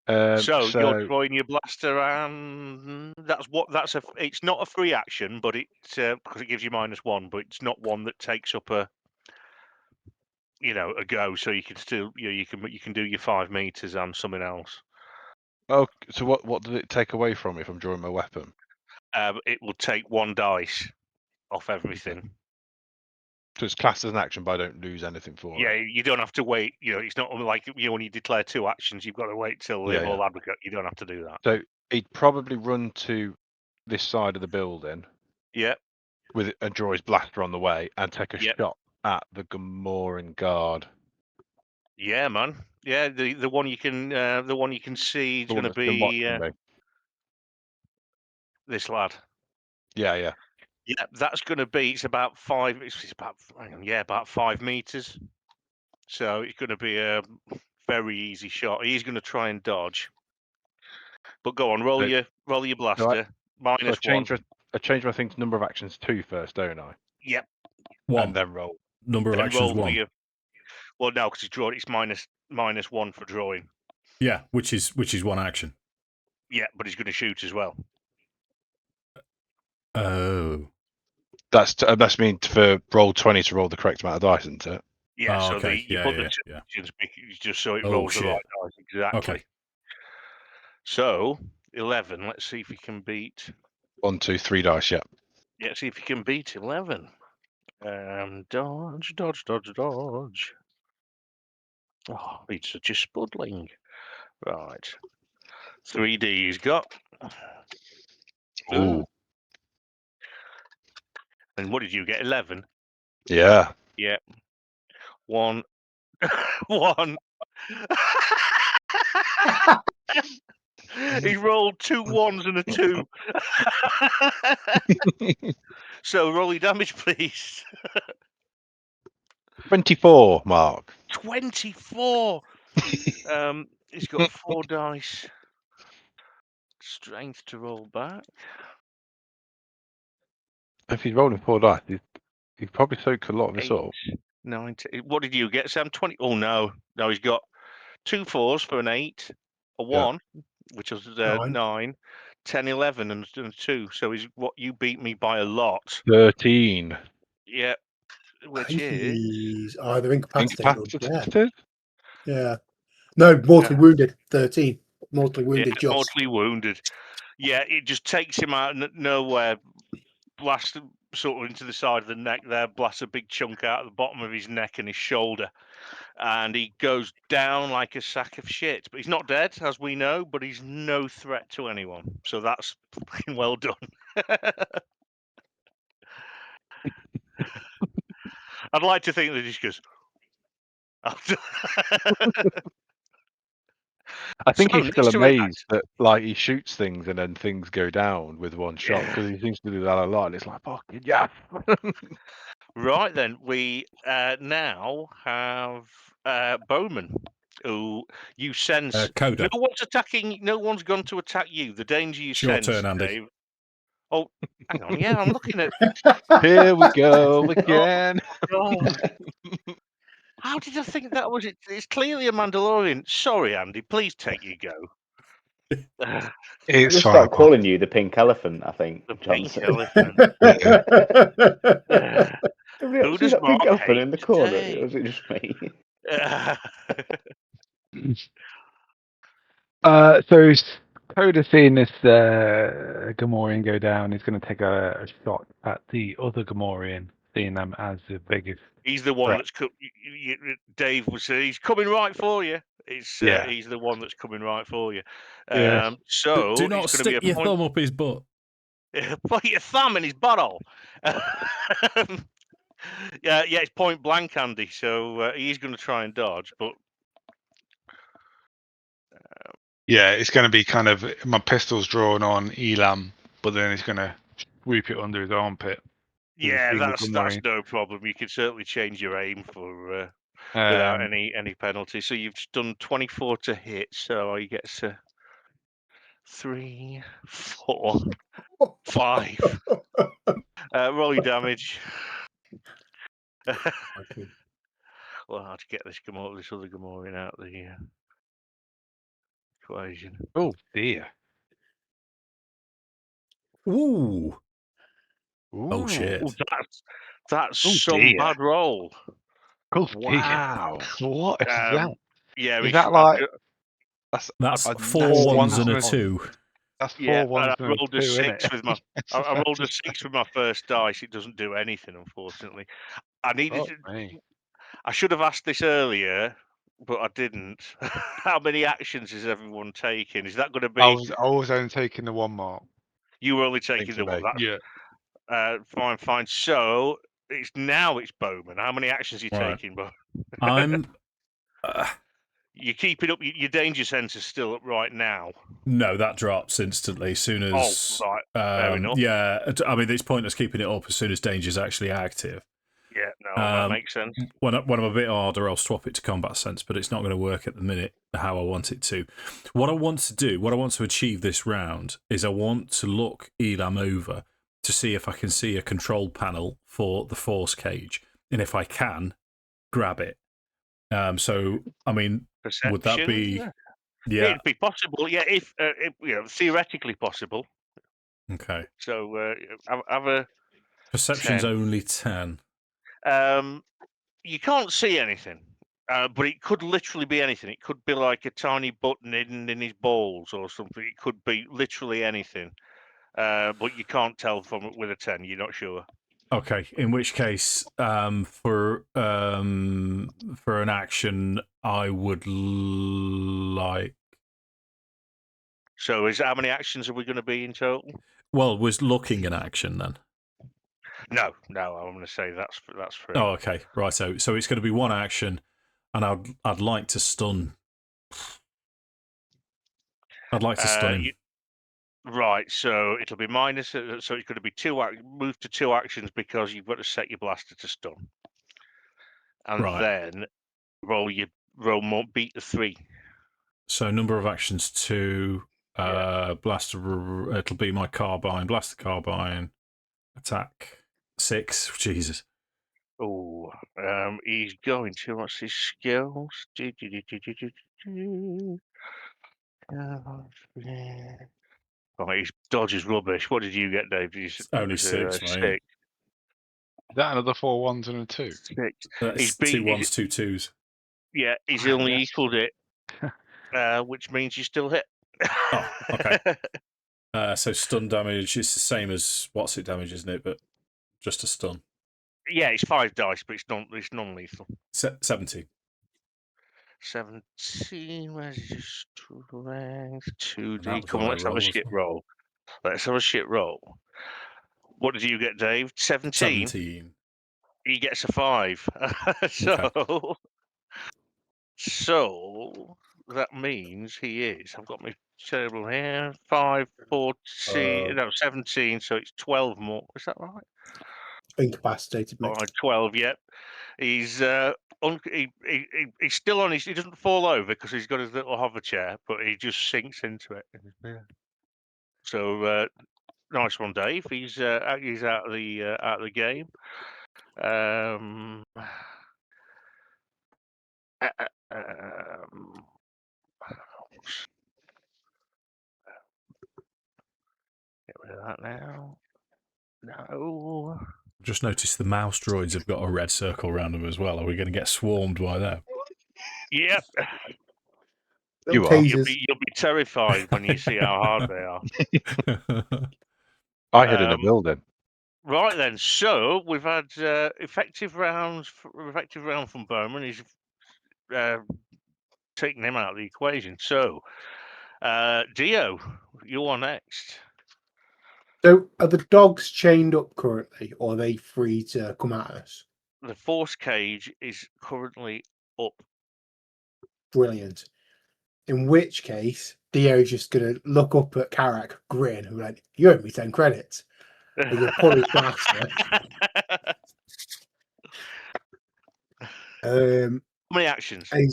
So you're drawing your blaster, and it's not a free action, but because it gives you -1, but it's not one that takes up a go. So you can still you can do your 5 meters and something else. Oh, so what does it take away from me if I'm drawing my weapon? It will take 1 dice off everything. So it's classed as an action, but I don't lose anything for Yeah, it. you don't have to wait. It's not like when you declare 2 actions, you've got to wait till Yeah, the whole advocate. You don't have to do that. So he'd probably run to this side of the building Yeah, and draw his blaster on the way and take a Yep. shot at the Gamoran guard. yeah, man. Yeah, the one you can see is The going one to that's been be watching me. this lad. Yeah. Yeah, that's going to be. It's about 5. It's about about 5 meters. So it's going to be a very easy shot. He's going to try and dodge. But go on, roll So- your blaster. So -1. I change my thing to number of actions 2 first, don't I? Yep. 1. And then roll. Number of Then actions roll 1. Well, no, because he's drawn. It's -1 for drawing. Yeah, which is 1 action. Yeah, but he's going to shoot as well. Oh. That's mean for roll 20 to roll the correct amount of dice, isn't it? Yeah, Oh, so okay. you Yeah, put yeah, the 2 yeah. actions just so it Oh, rolls the shit. right dice. Exactly. Okay. So 11. Let's see if we can beat. 1, 2, 3 dice. Yeah. Yeah, see if you can beat 11. Dodge. Oh, he's such a spudling. Right. 3D he's got. Ooh. And what did you get? 11? Yeah. Yeah. 1. 1. He rolled 2 1s and a 2. So roll your damage, please. 24, Mark. 24. He's got 4 dice. Strength to roll back. If he's rolling 4 dice, he's probably soaked a lot of this 8, up. 19. What did you get, Sam? 20. Oh no, he's got 2 4s for an 8, a 1, which was 9, 10, 11, and 2. So he's what you beat me by a lot. 13. Yeah, which is He's either incapacitated or dead. Incapacitated? Yeah. No, mortally wounded. 13. Mortally wounded. Just. mortally wounded. Yeah, it just takes him out of nowhere, blast sort of into the side of the neck there, blasts a big chunk out of the bottom of his neck and his shoulder, and he goes down like a sack of shit. But he's not dead, as we know, but he's no threat to anyone. So that's fucking well done. I'd like to think that he just goes. I think So he's still needs to relax. amazed that like he shoots things and then things go down with one shot because he seems to do that a lot. And it's like fucking yeah. Right then, we now have Boman, who you sense. Koda. No one's attacking. No one's gone to attack you. The danger you It's your sense, turn, Andy. Dave. Oh, hang on. Yeah, I'm looking at. Here we go again. God. How did I think that was it? It's clearly a Mandalorian. Sorry, Andy. Please take your go. I'll It's just fine. start calling you the pink elephant, I think. The pink Johnson. elephant. Who Who see does that pink Mark elephant hate in the corner? today? Or was it just me? So Koda seeing this Gamorrean go down is going to take a shot at the other Gamorrean, seeing them as the biggest. He's the one Right. that's Dave was saying he's coming right for you. It's Yeah. he's the one that's coming right for you. Yeah. So Do not it's going to stick be a your point. thumb up his butt. Put your thumb in his butthole. Yeah, it's point blank, Andy. So he's going to try and dodge, but Yeah, it's going to be kind of my pistol's drawn on Elam, but then he's going to sweep it under his armpit. yeah, seeing the that's Gamorrean. no problem. You can certainly change your aim for without any penalty. So you've done 24 to hit. So he gets a 3, 4, 5. Roll your damage. Okay. Well, how to get this other Gamorrean out of the equation? Oh dear. Ooh. Oh Ooh. shit. Oh, that's Oh, some dear. bad roll. Oh dear. Wow. What is that? Yeah, Is that like That's a 4 nasty 1s and a amount? 2. That's yeah, 4 and 1s I and a rolled 2, a isn't 6 it? with my. I rolled a 6 with my first dice. It doesn't do anything, unfortunately. I needed. Oh, me. I should have asked this earlier, but I didn't. How many actions is everyone taking? Is that going to I be? was only taking the 1 mark. You were only Seems taking to the one. me. That's fine. So it's Bowman. How many actions are you Right. taking, Bo? I'm. You keeping up your danger sense is still up right now. No, that drops instantly as soon as. Right. Fair enough. Yeah, I mean, it's pointless keeping it up as soon as danger's actually active. Yeah, no, that makes sense. When I'm a bit harder, I'll swap it to combat sense, but it's not going to work at the minute how I want it to. What I want to achieve this round is I want to look Elam over to see if I can see a control panel for the force cage, and if I can, grab it. So, I mean, Perception. would that be? Yeah. It'd be possible. Yeah, if theoretically possible. Okay. So have a Perception's 10. only 10. You can't see anything, but it could literally be anything. It could be like a tiny button hidden in his balls or something. It could be literally anything, but you can't tell from with a 10. You're not sure. Okay, in which case, for an action, I would like. So, how many actions are we going to be in total? Well, was looking an action then? No. I'm going to say that's free. Oh, okay, right. So it's going to be one action, and I'd like to stun. I'd like to stun him. Right, so it'll be minus. So it's going to be move to 2 actions because you've got to set your blaster to stun, and Right. then beat the 3. So number of actions 2. Blaster. It'll be my carbine. Blaster carbine. Attack 6. Jesus. Oh, he's going to. What's his skills? Oh, his dodge is rubbish. What did you get, Dave? It's only 6, mate. 6. Is that another 4 1s and a 2? 6. That's 2 1s, 2 2s. Yeah, he's Wow, only yes. equaled it, which means you still hit. Oh, okay. So stun damage is the same as what's it damage, isn't it? But just a stun. Yeah, it's 5 dice, but it's non-lethal. 17. 17. Where's your strength? 2D. That was Come on, a let's high have a roll as shit well. roll. Let's have a shit roll. What did you get, Dave? 17. 17. He gets a 5. So that means he is. I've got my table here. 5, 14, 17. So it's 12 more. Is that right? Incapacitated, mate. 12. Yep. He's he's still on his. He doesn't fall over because he's got his little hover chair, but he just sinks into it. So nice one, Dave. He's out of the game. Get rid of that now. No. Just noticed the mouse droids have got a red circle around them as well. Are we going to get swarmed by them? Yep. You are. You'll be terrified when you see how hard they are. I hid in a building. Right then, so we've had effective round from Bowman. He's taking him out of the equation. So, Dio, you are next. So, are the dogs chained up currently, or are they free to come at us? The force cage is currently up. Brilliant. In which case, Dio's just going to look up at Karrakk, grin, and be like, "You owe me 10 credits." He's going to pull his blaster. How many actions? And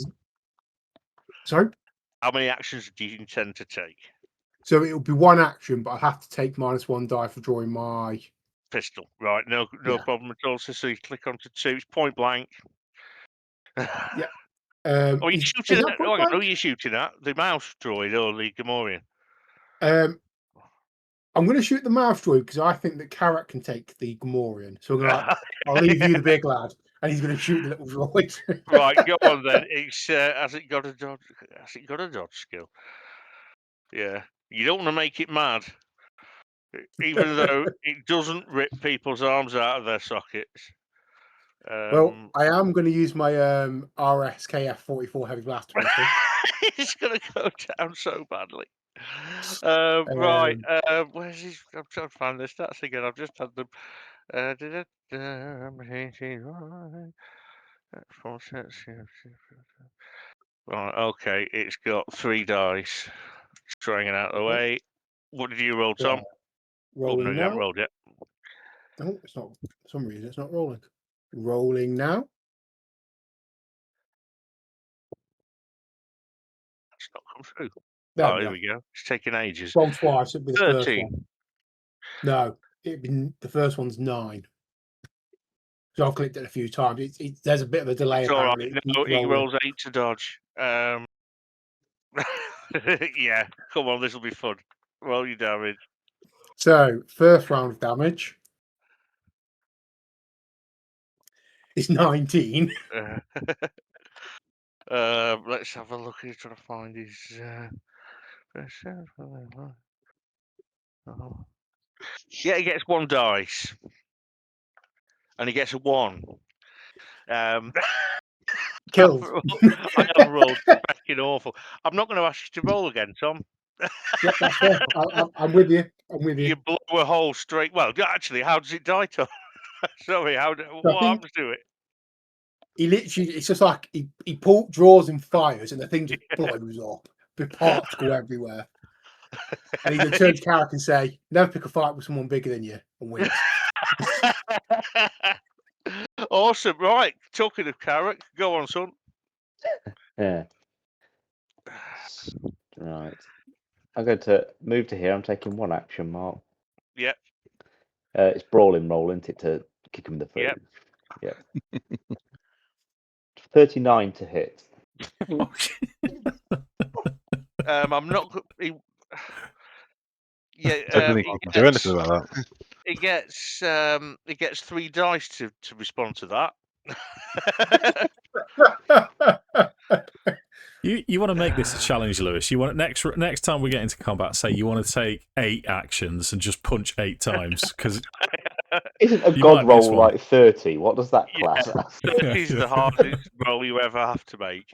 sorry? How many actions do you intend to take? So it'll be one action, but I have to take -1 die for drawing my Pistol. Right, no Yeah. problem at all. So you click onto 2, it's point blank. Yeah. Oh, you're is shooting that at, point oh, blank? who are you shooting at? The mouse droid or the Gamorrean? I'm going to shoot the mouse droid because I think that Karrakk can take the Gamorrean. So I'm gonna, I'll leave you the big lad, and he's going to shoot the little droid. Right, go on then. It's has it got a dodge? Has it got a dodge skill? Yeah, you don't want to make it mad, even though it doesn't rip people's arms out of their sockets. Well, I am going to use my RSKF 44 heavy blaster pistol. It's going to go down so badly. Right, where's his? I'm trying to find the stats again. I've just had them. Right, okay, it's got 3 dice. Throwing it out of the way. What did you roll, Tom? Right. Oh, no, Rolling you haven't now. rolled yet. Oh, it's not. For some reason, it's not rolling. Rolling now. It's not come through. There Oh, we here go. we go. It's taken ages. Roll twice. It'll be the first 13. one. No, the first one's 9. So I've clicked it a few times. There's a bit of a delay It's all right. apparently. No, he rolls 8 to dodge. Yeah, come on, this will be fun. Roll your damage. So first round of damage is 19. Let's have a look. He's trying to find his. Yeah, he gets 1 dice, and he gets a 1. Killed. I have rolled fucking awful. I'm not going to ask you to roll again, Tom. Yep, that's fair. I'm with you. I'm with You you. blow a hole straight. Well, actually, how does it die, Tom? Sorry, I what think happens to it? he literally, it's just like he draws and fires, and the thing just blows up. The parts go everywhere. And he then turns to Karrakk and say, "Never pick a fight with someone bigger than you," and wins. Awesome. Right. Talking of Karrakk, go on, son. Yeah. Right. I'm going to move to here. I'm taking 1 action, Mark. Yep. It's brawling roll, isn't it, to kick him in the foot? Yep. 39 to hit. I'm not. Yeah. I don't think you can do anything about that. It gets 3 dice to respond to that. You want to make this a challenge, Lewis. You want next time we get into combat, say you want to take 8 actions and just punch 8 times because Isn't a god roll like 30? What does that class as? 30 is the hardest roll you ever have to make.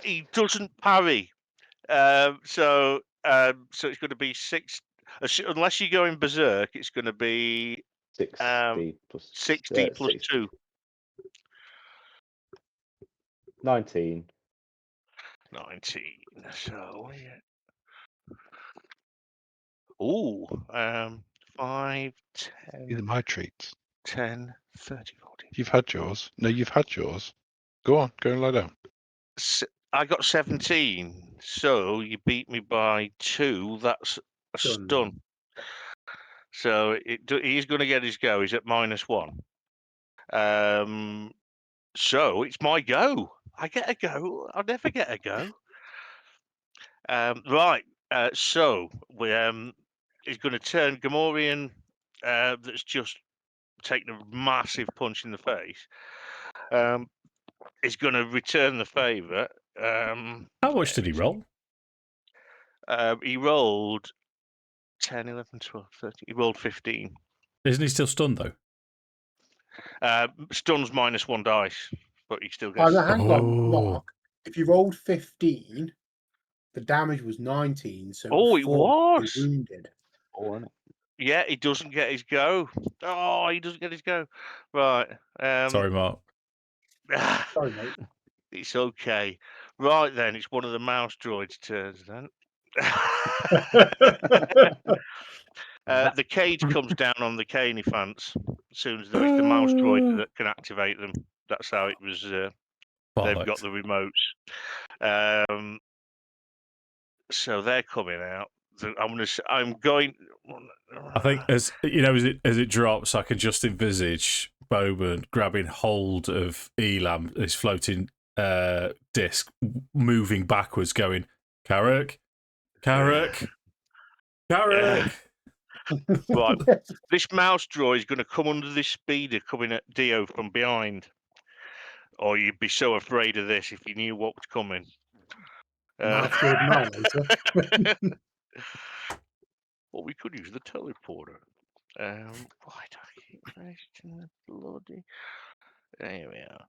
He doesn't parry, so it's going to be 6. Unless you go in berserk, it's going to be 60 plus 60 plus 2. 19. 19. So yeah. Ooh, 5, 10. These are my treats. 10, 30, 40. You've had yours. No, you've had yours. Go on, go and lie down. I got 17, so you beat me by 2. That's a stun. So he's going to get his go. He's at -1. So it's my go. I get a go. I'll never get a go. Right. So he's going to turn Gamorrean. That's just taken a massive punch in the face. Is going to return the favour. How much did he roll? He rolled 10, 11, 12, 13. He rolled 15. Isn't he still stunned though? Stun's -1 dice, but he still gets. Hang on, Mark. If you rolled 15, the damage was 19. So it was wounded. Yeah, he doesn't get his go. Oh, he doesn't get his go. Right. Sorry, Mark. Sorry, mate. It's okay. Right then, it's one of the mouse droids' turns then. The cage comes down on the Caney Fance. As soon as it's the mouse droid that can activate them. That's how it was. They've got Bollocks. the remotes. So they're coming out. I'm going. I think as you know, as it drops, I can just envisage Boman grabbing hold of Elam, his floating disc, moving backwards, going, Karrakk, Karrakk, Karrakk. Right. This mouse droid is going to come under this speeder coming at Dio from behind. Or you'd be so afraid of this if you knew what was coming. Mouse droid annihilator. Well, we could use the teleporter. Why do I keep pressing the bloody? There we are.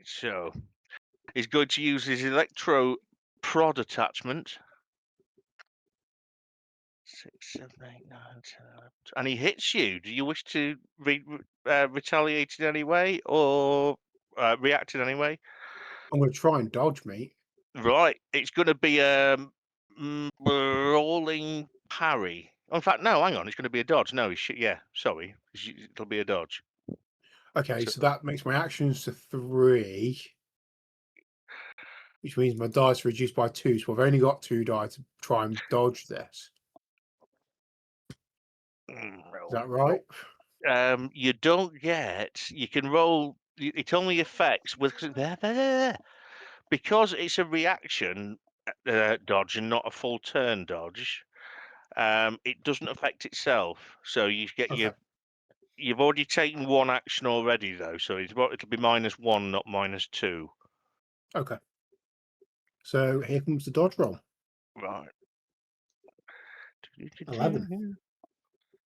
So he's going to use his electro prod attachment. 6, 7, 8, 9, 10, 11, and he hits you. Do you wish to retaliate in any way or react in any way? I'm going to try and dodge, mate. Right, it's going to be a rolling parry. In fact, no, hang on, it's going to be a dodge. No, yeah, sorry, it'll be a dodge. Okay, so that makes my actions to 3, which means my dice are reduced by 2. So I've only got 2 die to try and dodge this. Is that right? You don't get. You can roll. It only affects with because it's a reaction dodge and not a full turn dodge. It doesn't affect itself. So you get Okay. You've already taken one action already, though, so it'll be -1, not -2. Okay. So here comes the dodge roll. Right. 11.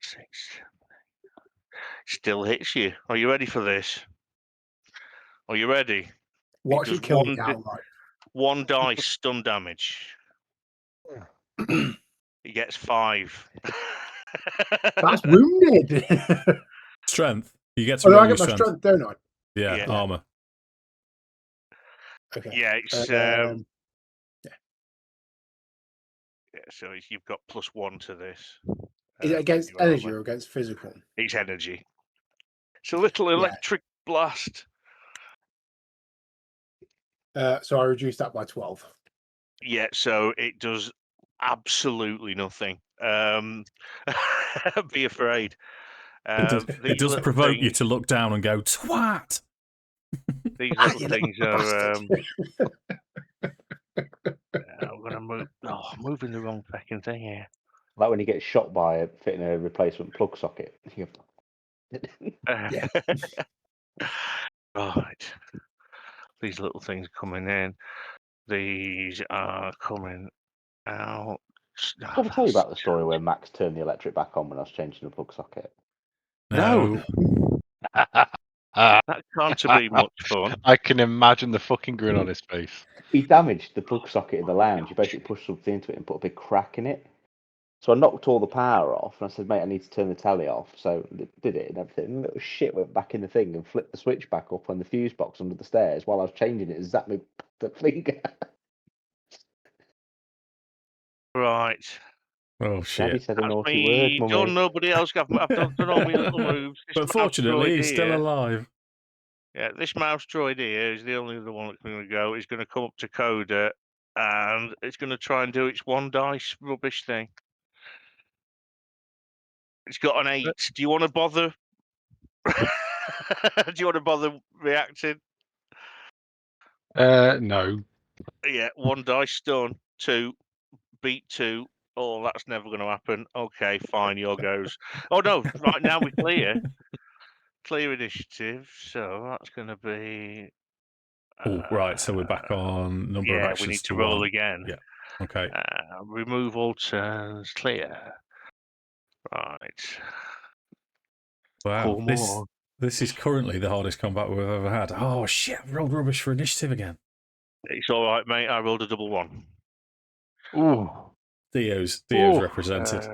6. Still hits you. Are you ready for this? Are you ready? Watch does it kill me outright. 1 dice stun damage. He gets 5. That's wounded. Strength. You get to Oh, no, roll I your get my strength, don't I? Yeah, Yeah. armor. Okay. Yeah, it's Yeah. yeah, so you've got +1 to this. Is it against your energy armor. or against physical? It's energy. It's a little electric blast. So I reduced that by 12. Yeah, so it does absolutely nothing. Be afraid. It does provoke you to look down and go, twat! These little You things little are. bastard. I'm gonna move. Oh, I'm moving the wrong fucking thing here. Like when you get shot by fitting a replacement plug socket. Yeah. Right. These little things are coming in. These are coming out. Did I ever tell you about the story where Max turned the electric back on when I was changing the plug socket? No. That can't be much fun. I can imagine the fucking grin on his face. He damaged the plug socket in the lounge. He basically pushed something into it and put a big crack in it. So I knocked all the power off and I said, mate, I need to turn the telly off. So I did it and everything. And little shit went back in the thing and flipped the switch back up on the fuse box under the stairs while I was changing it. Zapped me the finger. Right. Oh, Daddy shit. said a That's naughty me. word, Done. Mummy. Nobody else. I've done all my little moves. This But mouse fortunately, droid he's still here- alive. Yeah, this mouse droid here is the only other one that's going to go. It's going to come up to Koda and it's going to try and do its 1 dice rubbish thing. It's got an 8. Do you want to bother? Do you want to bother reacting? No. Yeah, 1 dice stun. 2. Beat 2. Oh, that's never going to happen. Okay, fine. Your goes. Oh, no. Right now we clear. Clear initiative. So that's going to be... Oh, right. So we're back on number of yeah, actions we need to 1. roll again. Yeah. Okay. Remove all turns. Clear. Right. Wow. 4 more. This is currently the hardest combat we've ever had. Oh, shit. I rolled rubbish for initiative again. It's all right, mate. I rolled a double 1. Ooh. Theo's Ooh. represented.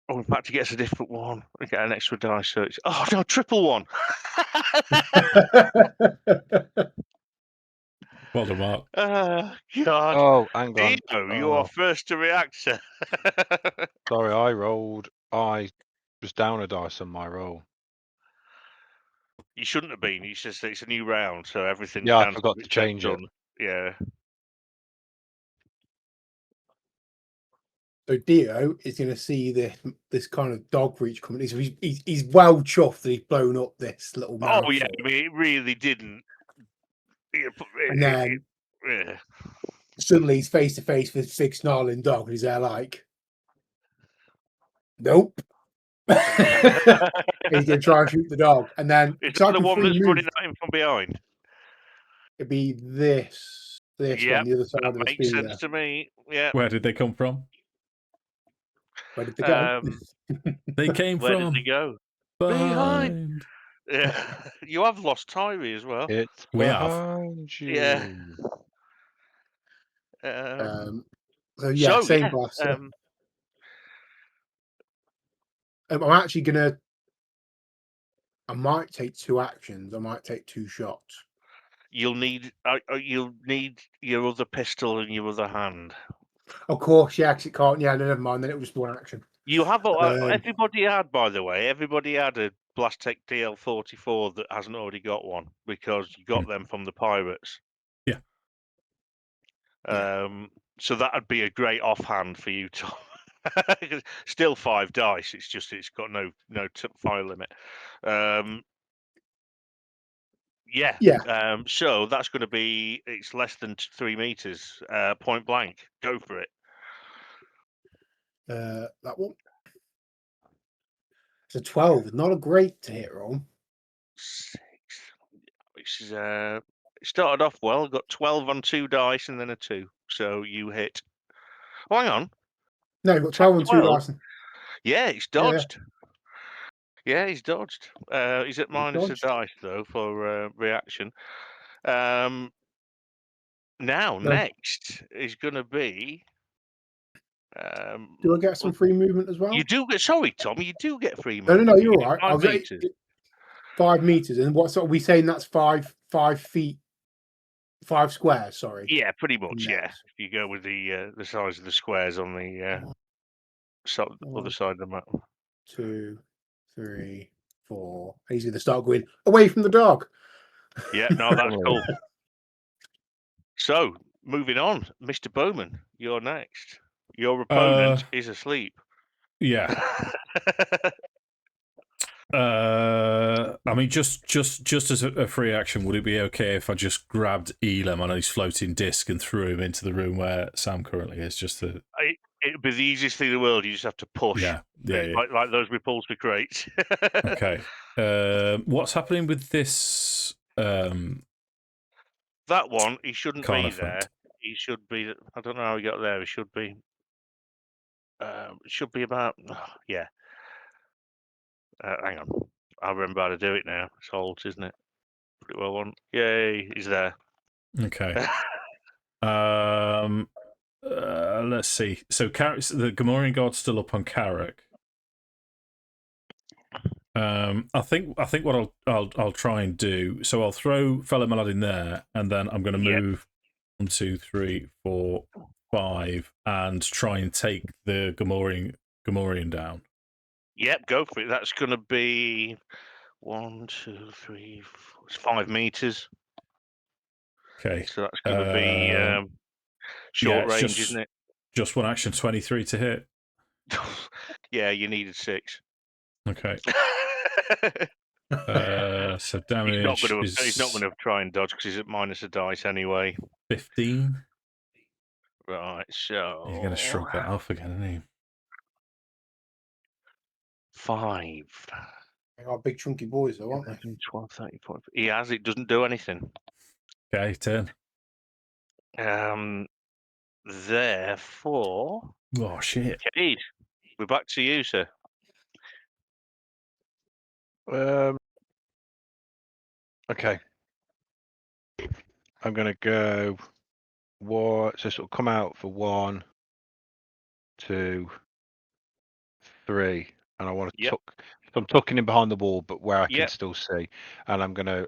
Oh, in fact, he gets a different one. We get an extra dice. So it's no, triple 1. Well done, Mark. God. Oh, hang on. Dio, you are first to react, sir. Sorry, I rolled. I was down a dice on my roll. You shouldn't have been. It's just it's a new round, so everything Yeah, I counts. forgot to It's change it. done. Yeah. So Dio is going to see this kind of dog breach coming. He's well chuffed that he's blown up this little mouthful. Oh yeah. I mean, it really didn't. And then Yeah. suddenly he's face to face with this big snarling dog, and he's there like, nope. He's going to try and shoot the dog, and then Is because I that the can one free that's move, running at him from behind? it'd be this Yep, one, the other side that of the makes spear. sense to me. Yeah. Where did they come from? Where did they go? They came Where did from they go? behind. Yeah. You have lost Tiree as well. It's We have. behind you. Yeah. So yeah, same yeah, blaster. I'm actually gonna. I might take 2 actions. I might take 2 shots. you'll need your other pistol in your other hand. Of course, yeah, 'cause it can't. Yeah, no, never mind. Then it was just 1 action. You have everybody had, by the way. Everybody had a Blastech DL44 that hasn't already got one because you got them from the pirates. Yeah. So that'd be a great offhand for you, Tom. Still 5 dice. It's just it's got no fire limit. Yeah. So that's going to be it's less than 3 meters. Point blank. Go for it. That one. It's a 12. Not a great to hit roll. 6. Which is it started off well. Got 12 on 2 dice and then a 2. So you hit. Oh, hang on. No, you've got 12 on 2 dice. Yeah, he's dodged. Yeah, he's dodged. He's at minus a dice though for reaction. Next is going to be. Do I get some free movement as well? You do get. Sorry, Tom. You do get free No, movement. you're all right. 5 meters. 5 meters, and what sort? Are we saying that's 5 feet, 5 squares? Sorry. Yeah, pretty much. Yeah, if you go with the size of the squares on the other side of the map. 2, 3, 4. He's going to start going away from the dog. Yeah, no, that's cool. So, moving on, Mr. Boman, you're next. Your opponent is asleep. Yeah. I mean, just as a free action, would it be okay if I just grabbed Elam on his floating disc and threw him into the room where Sam currently is? It'd be the easiest thing in the world. You just have to push. Yeah. Like those repulsor crates. Okay. What's happening with this? That one, he shouldn't be Carnifant. there. He should be. I don't know how he got there. He should be. It should be about. Yeah. Hang on. I remember how to do it now. It's old, isn't it? Pretty well one. Yay, he's there. Okay. Let's see. So the Gamorrean Guard's still up on Karrakk. I think what I'll try and do. So I'll throw Fellow Malad in there, and then I'm going to move 1, 2, 3, 4, 5, and try and take the Gamorrean down. Yep, go for it. That's going to be 1, 2, 3, 4. It's 5 meters. Okay. So that's going to be short range, isn't it? Just 1 action, 23 to hit. Yeah, you needed 6. Okay. So damage he's not going to try and dodge because he's at minus a dice anyway. 15. Right, so He's going to shrug that off again, isn't he? 5. They are big chunky boys, though, aren't they? 12, 30, 40. He has. It doesn't do anything. Okay, turn. Therefore. Oh shit. Cade, we're back to you, sir. Okay. I'm gonna go. So sort of come out for 1, 2, 3, and I want to tuck. So I'm tucking in behind the wall, but where I can still see, and I'm gonna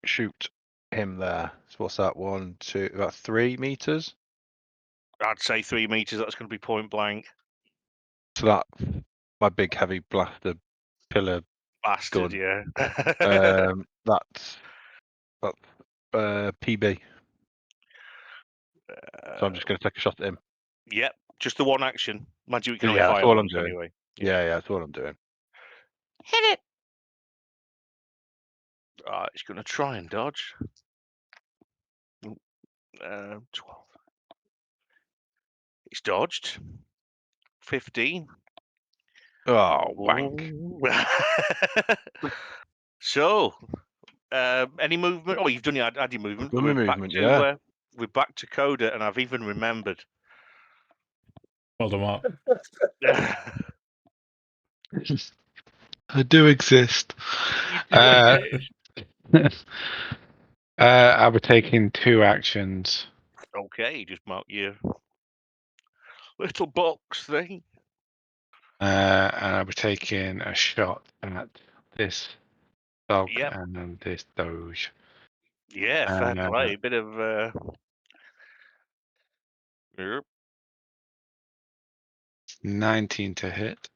shoot him there. So what's that? 1, 2, about 3 meters. I'd say 3 meters. That's going to be point blank. So that my big heavy blaster pillar. Bastard, Gun. yeah. That's PB. So I'm just going to take a shot at him. Yep, just the one action. Mind you, we can only Yeah, fire that's all I'm once doing. anyway. Yeah, that's all I'm doing. Hit it. Right, it's going to try and dodge. 12. It's dodged. 15. Oh, wank. So, any movement? Oh, you've done your add your movement. Done my movement, yeah. We're back to Koda, and I've even remembered. Well done, Mark. I do exist. You do exist. I'll be taking 2 actions. Okay, just mark your little box thing. And I'll be taking a shot at this dog Yep. and this doge. Yeah, fair play. Bit of. Yep. 19 to hit.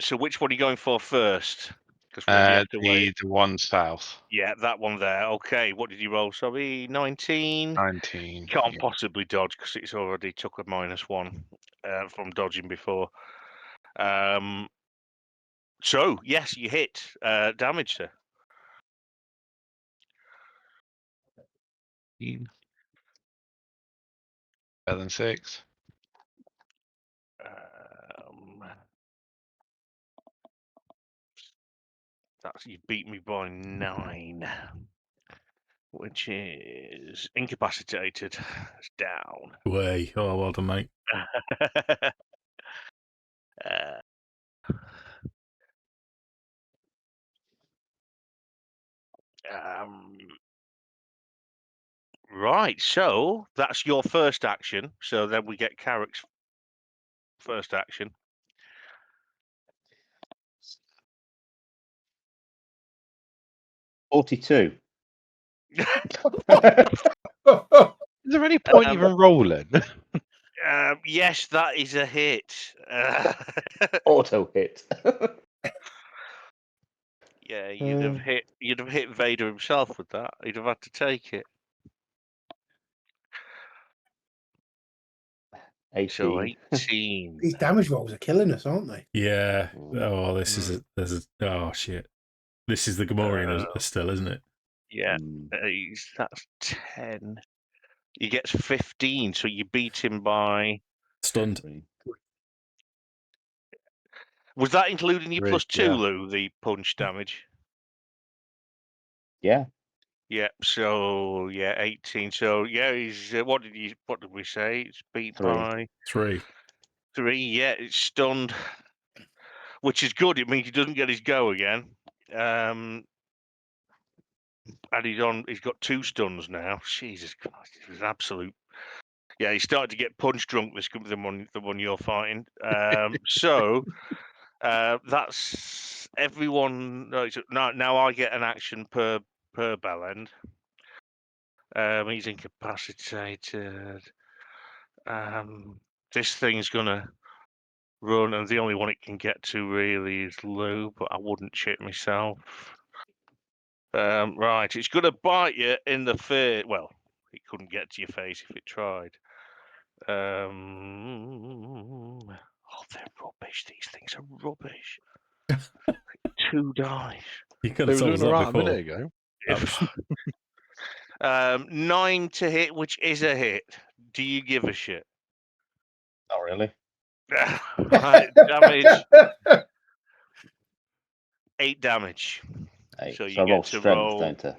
So which one are you going for first? Because what do you have to wait? The one south. Yeah, that one there. Okay, what did you roll? Sorry, 19. 19. Can't yeah. possibly dodge because it's already took a -1 from dodging before. So yes, you hit. Damage, sir. better than 6. That's you beat me by 9, which is incapacitated. It's down. Way. Oh, well done, mate. Right, so that's your first action. So then we get Karrakk's first action. 42. Is there any point even rolling? Yes, that is a hit. Auto hit. Yeah, you'd have hit Vader himself with that. He'd have had to take it. 18. So 18. These damage rolls are killing us, aren't they? Yeah. Oh, this is oh shit. This is the Gamorrean still, isn't it? Yeah, that's 10. He gets 15, so you beat him by. Stunned. Was that including your +2, yeah. Lou? The punch damage. Yeah. Yeah. So yeah, 18. So yeah, he's what did we say? It's beat 3. by 3. 3. Yeah, it's stunned, which is good. It means he doesn't get his go again. And he's got 2 stuns now. Jesus Christ, it was an absolute. Yeah, he started to get punch drunk. The one you're fighting. So that's everyone. Now I get an action per bell end. He's incapacitated. This thing's gonna run, and the only one it can get to really is Lou, but I wouldn't shit myself. Right, it's gonna bite you in the face. Well, it couldn't get to your face if it tried. Oh, they're rubbish. These things are rubbish. 2 dice. You could They have were told doing us all that right a before. minute ago. That was... 9 to hit, which is a hit. Do you give a shit? Not really. Right, damage. 8 damage. 8. So you So I get roll to strength, roll. don't I?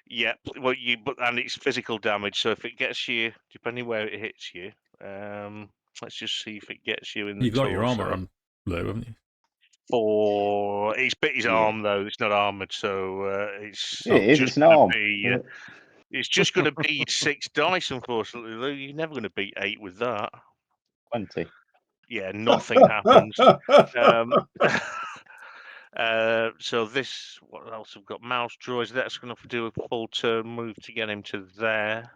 Yep. Well, and it's physical damage. So if it gets you, depending where it hits you, let's just see if it gets you in the You've got torso. your armor on, Lou, haven't you? He's bit his arm though. It's not armored, so it's Yeah, it is. just It's an going to arm. be. It's just going to be 6 dice, unfortunately, Lou. You're never going to beat 8 with that. 20. Yeah, nothing happens. So this, what else? We've got mouse droids. That's going to do a full turn move to get him to there.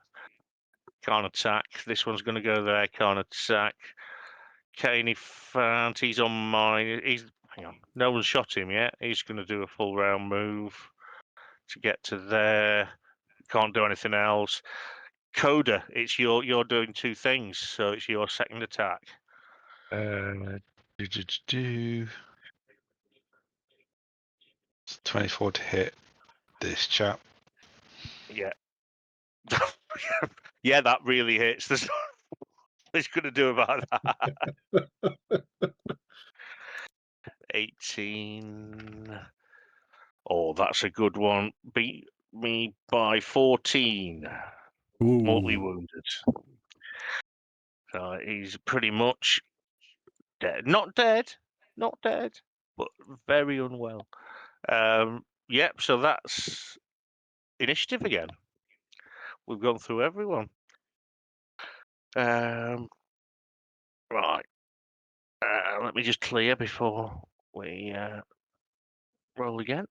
Can't attack. This one's going to go there. Can't attack. Kane, he found he's on my. Hang on. No one's shot him yet. He's going to do a full round move to get to there. Can't do anything else. Koda, it's you're doing two things, so it's your second attack. It's 24 to hit this chap. Yeah. Yeah, that really hits. There's it's going to do about that. 18. Oh, that's a good one. Beat me by 14. Mortally Ooh. wounded. So he's pretty much dead. Not dead, but very unwell. Yep, so that's initiative again. We've gone through everyone. Right. Let me just clear before we roll again.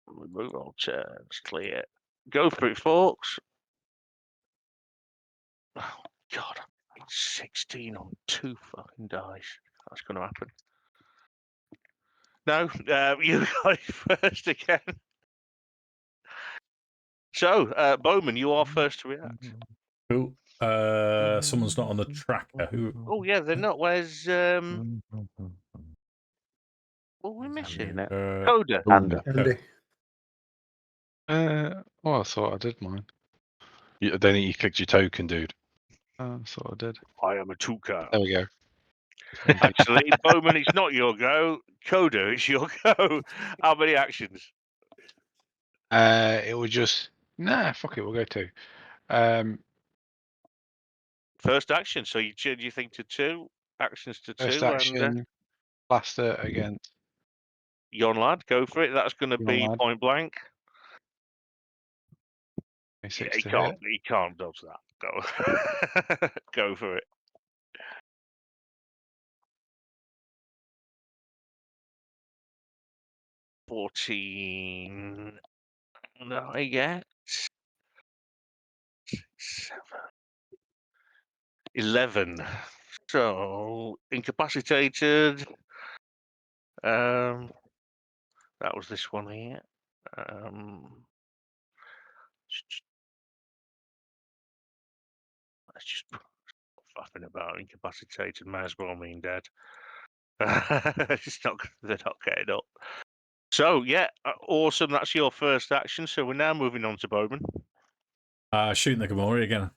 Remove all turns. Clear. Go for it, folks. Oh, God. 16 on 2 fucking dice. That's going to happen. No, you go first again. So, Bowman, you are first to react. Cool. Someone's not on the tracker. Who? Oh, yeah, they're not. Where's... What are we missing? Koda. Under. Andy. Oh, I thought I did mine. Then you clicked your token, dude. I thought I did. I am a Tuca. There we go. Actually, Bowman, it's not your go. Koda, it's your go. How many actions? It was just fuck it. We'll go 2. First action. So you change your thing to 2 actions to 2, First action, plaster against yon lad, go for it. That's going to yon be lad. point blank. 26 He to can't. hit. He can't dodge that. Go, go for it. $14. No, I get 7. 11. So incapacitated. That was this one here. Let's just stop faffing about. Incapacitated may as well mean dead. It's not. They're not getting up. So yeah, awesome. That's your first action. So we're now moving on to Bowman. Shooting the Gamorrean again.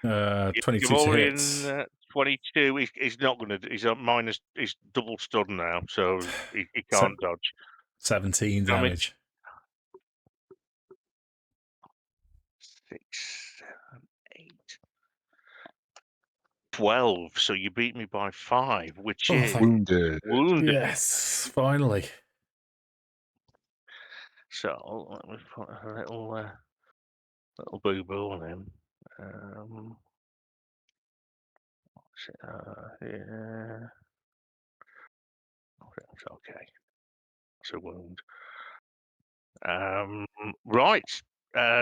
22 to hit. Gamorrean, 22. He's not going to. He's on minus. He's double stun now, so he can't dodge. 17 damage. 6, 7, 8, 12. So you beat me by 5, which is Wounded. wounded. Yes, finally. So let me put a little boo boo on him. What's it, here. It's okay. It's a wound. Right.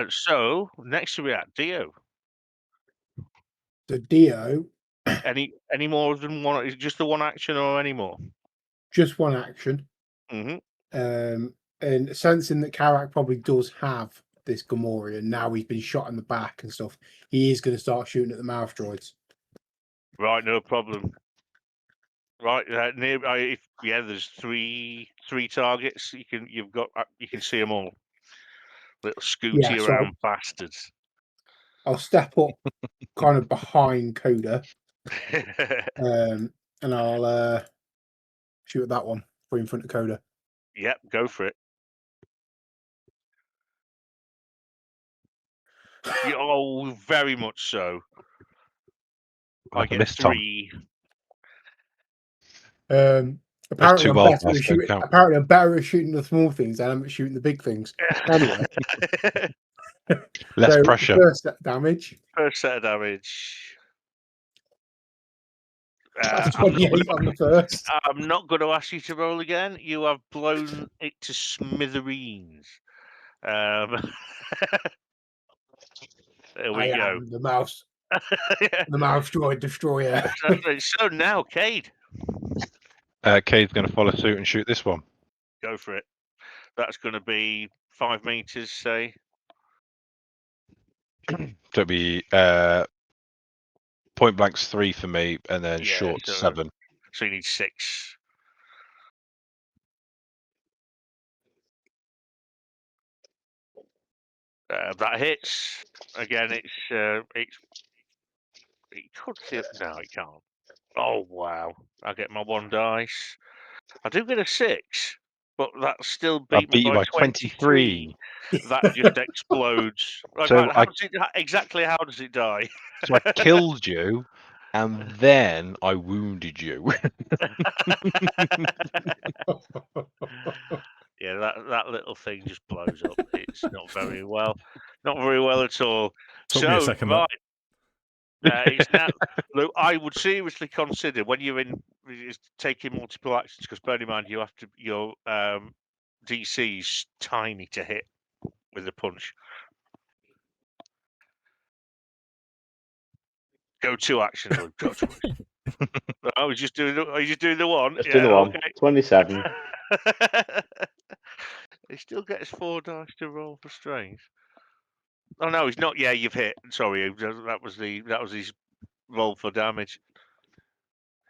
So next to react, Dio. So Dio, Any more than one? Is it just the one action or any more? just one action. Mm-hmm. And sensing that Karrakk probably does have this Gamorrean, now he's been shot in the back and stuff, he is going to start shooting at the mouth droids. Right, no problem. Right, there's three targets. You can see them all. Little scooty Yeah, so around bastards. I'll step up kind of behind Koda, and I'll shoot at that one right in front of Koda. Yep, go for it. Oh, very much so. I get 3. Apparently, too wild dice, don't count. apparently, I'm better at shooting the small things than I'm at shooting the big things. Anyway, Less pressure. First set of damage. First set of damage. That's I'm not 28 on the first. I'm not going to ask you to roll again. You have blown it to smithereens. There we I go. am the mouse, Yeah. the mouse droid destroyer. So now, Cade, Cade's going to follow suit and shoot this one. go for it. That's going to be 5 meters, say. So it'll be point blank's 3 for me, and then Yeah, short so- 7. So you need 6. That hits. Again, it could hit. No, it can't. Oh wow! I get my 1 dice. I do get a 6, but that still I beat me beat you by by 23. That just explodes. In So fact, how does it exactly? How does it die? So I killed you, and then I wounded you. Yeah, that little thing just blows up. It's not very well at all. Took me a So second, right, that. it's now. Look, I would seriously consider when you're taking multiple actions, because bear in mind you have to your DC's tiny to hit with a punch. Go 2 actions, Luke. Go twice. I was just doing. Are you just doing the one? Let's do the one. 27. Okay. He still gets 4 dice to roll for strength. Oh no, he's not. Yeah, you've hit. Sorry, that was his roll for damage.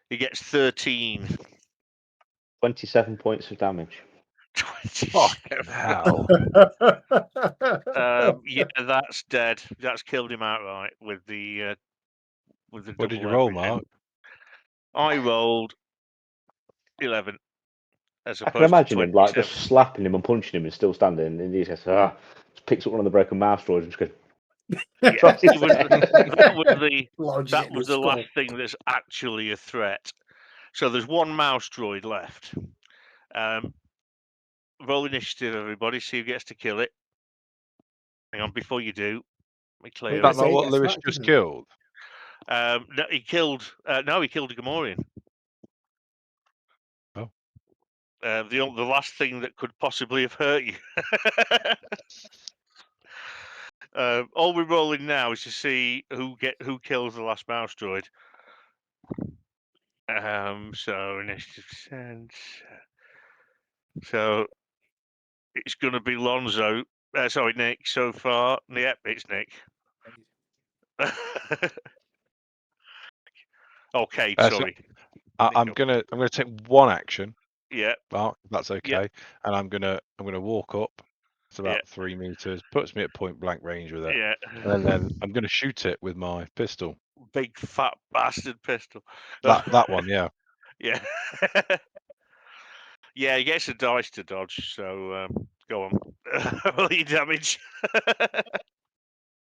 He gets 13. 27 points of damage. 27. Hell. Yeah, that's dead. That's killed him outright with the What double did you roll, everything. Mark? I rolled 11 as I can opposed to imagine him like 27. just slapping him and punching him and still standing. And he just goes, just picks up one of the broken mouse droids and just goes. Yeah, Tries it was, to- that was the last thing that's actually a threat. So there's 1 mouse droid left. Roll initiative, everybody. See who gets to kill it. Hang on, before you do, let me Is clear Well, that not it what gets Lewis smacked, just isn't it? killed? No, he killed. No, he killed a Gamorrean. Oh. The last thing that could possibly have hurt you. All we're rolling now is to see who kills the last mouse droid. So initiative sense. So it's going to be Lonzo. Sorry, Nick. So far, yep, it's Nick. Okay, So sorry. I'm gonna take 1 action, Yeah, Mark, if that's okay. And I'm gonna walk up. It's about Yeah. 3 meters. Puts me at point blank range with it. yeah. And then I'm gonna shoot it with my pistol. Big fat bastard pistol. That one, yeah. Yeah. Yeah, he gets a dice to dodge, so go on. Roll your damage.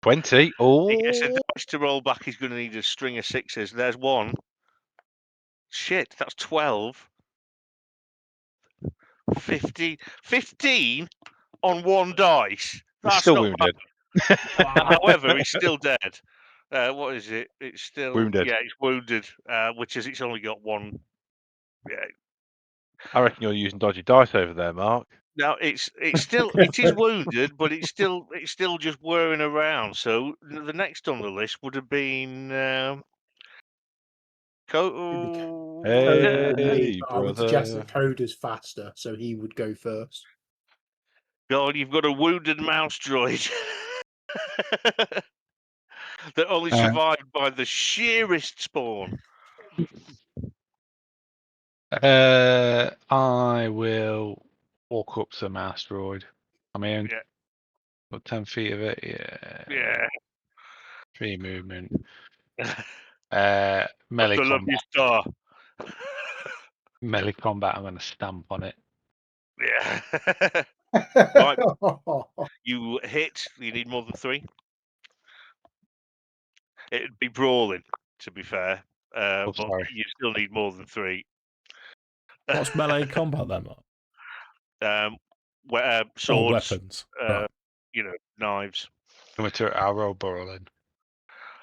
20. Oh, He gets a dice to roll back. He's going to need a string of 6s. There's 1. Shit, that's 12. 15 on 1 dice. he's That's still not wounded. bad. However, he's still dead. What is it? It's still Wounded. Yeah, it's wounded, which is it's only got 1. Yeah. I reckon you're using dodgy dice over there, Mark. Now it is wounded, but it's still just whirring around. So the next on the list would have been Coda Hey, and me, but I would suggest brother. that Coda's faster, so he would go first. God, you've got a wounded mouse droid that only survived by the sheerest spawn. I will walk up to the mouse droid. I mean, Yeah. got 10 feet of it. Yeah. Yeah. 3 movement. I Melee still love combat. your star. Melee combat. I'm going to stamp on it. Yeah. Right. You hit. You need more than 3. It'd be brawling, to be fair. But sorry. you still need more than 3. What's melee combat then, Mark? Swords, weapons. Right. Knives. I'll roll Vorr'uun.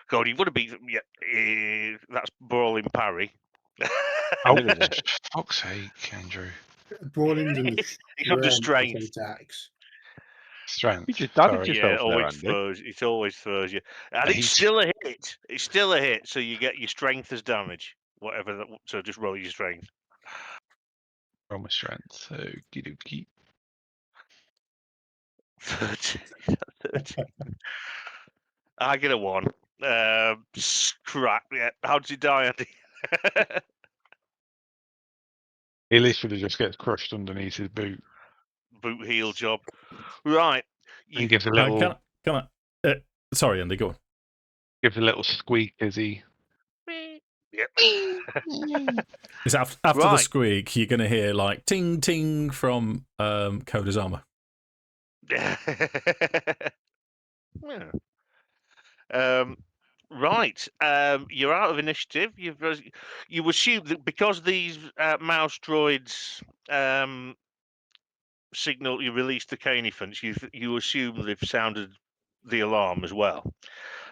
God, you would have beat. Yeah, that's brawling parry. Oh, Fuck's sake, Andrew. Brawling's under He's under strength strain. attacks. strength. You just added Sorry. yourself there, always Andy. throws. It always throws you, and it's Eight. still a hit. It's still a hit. So you get your strength as damage, whatever. So just roll your strength. Roll my strength. So, okie 13. 13. I get a 1. Scrap. Yeah. How did you die, Andy? He literally just gets crushed underneath his boot. Boot heel job. Right. He gives a little Sorry, Andy, go on. squeak as he. Yep. Is after the Right. squeak, you're going to hear like ting ting from Koda's armor. Yeah. Right. You're out of initiative. You assume that because these mouse droids signal you release the canifants, you assume they've sounded the alarm as well,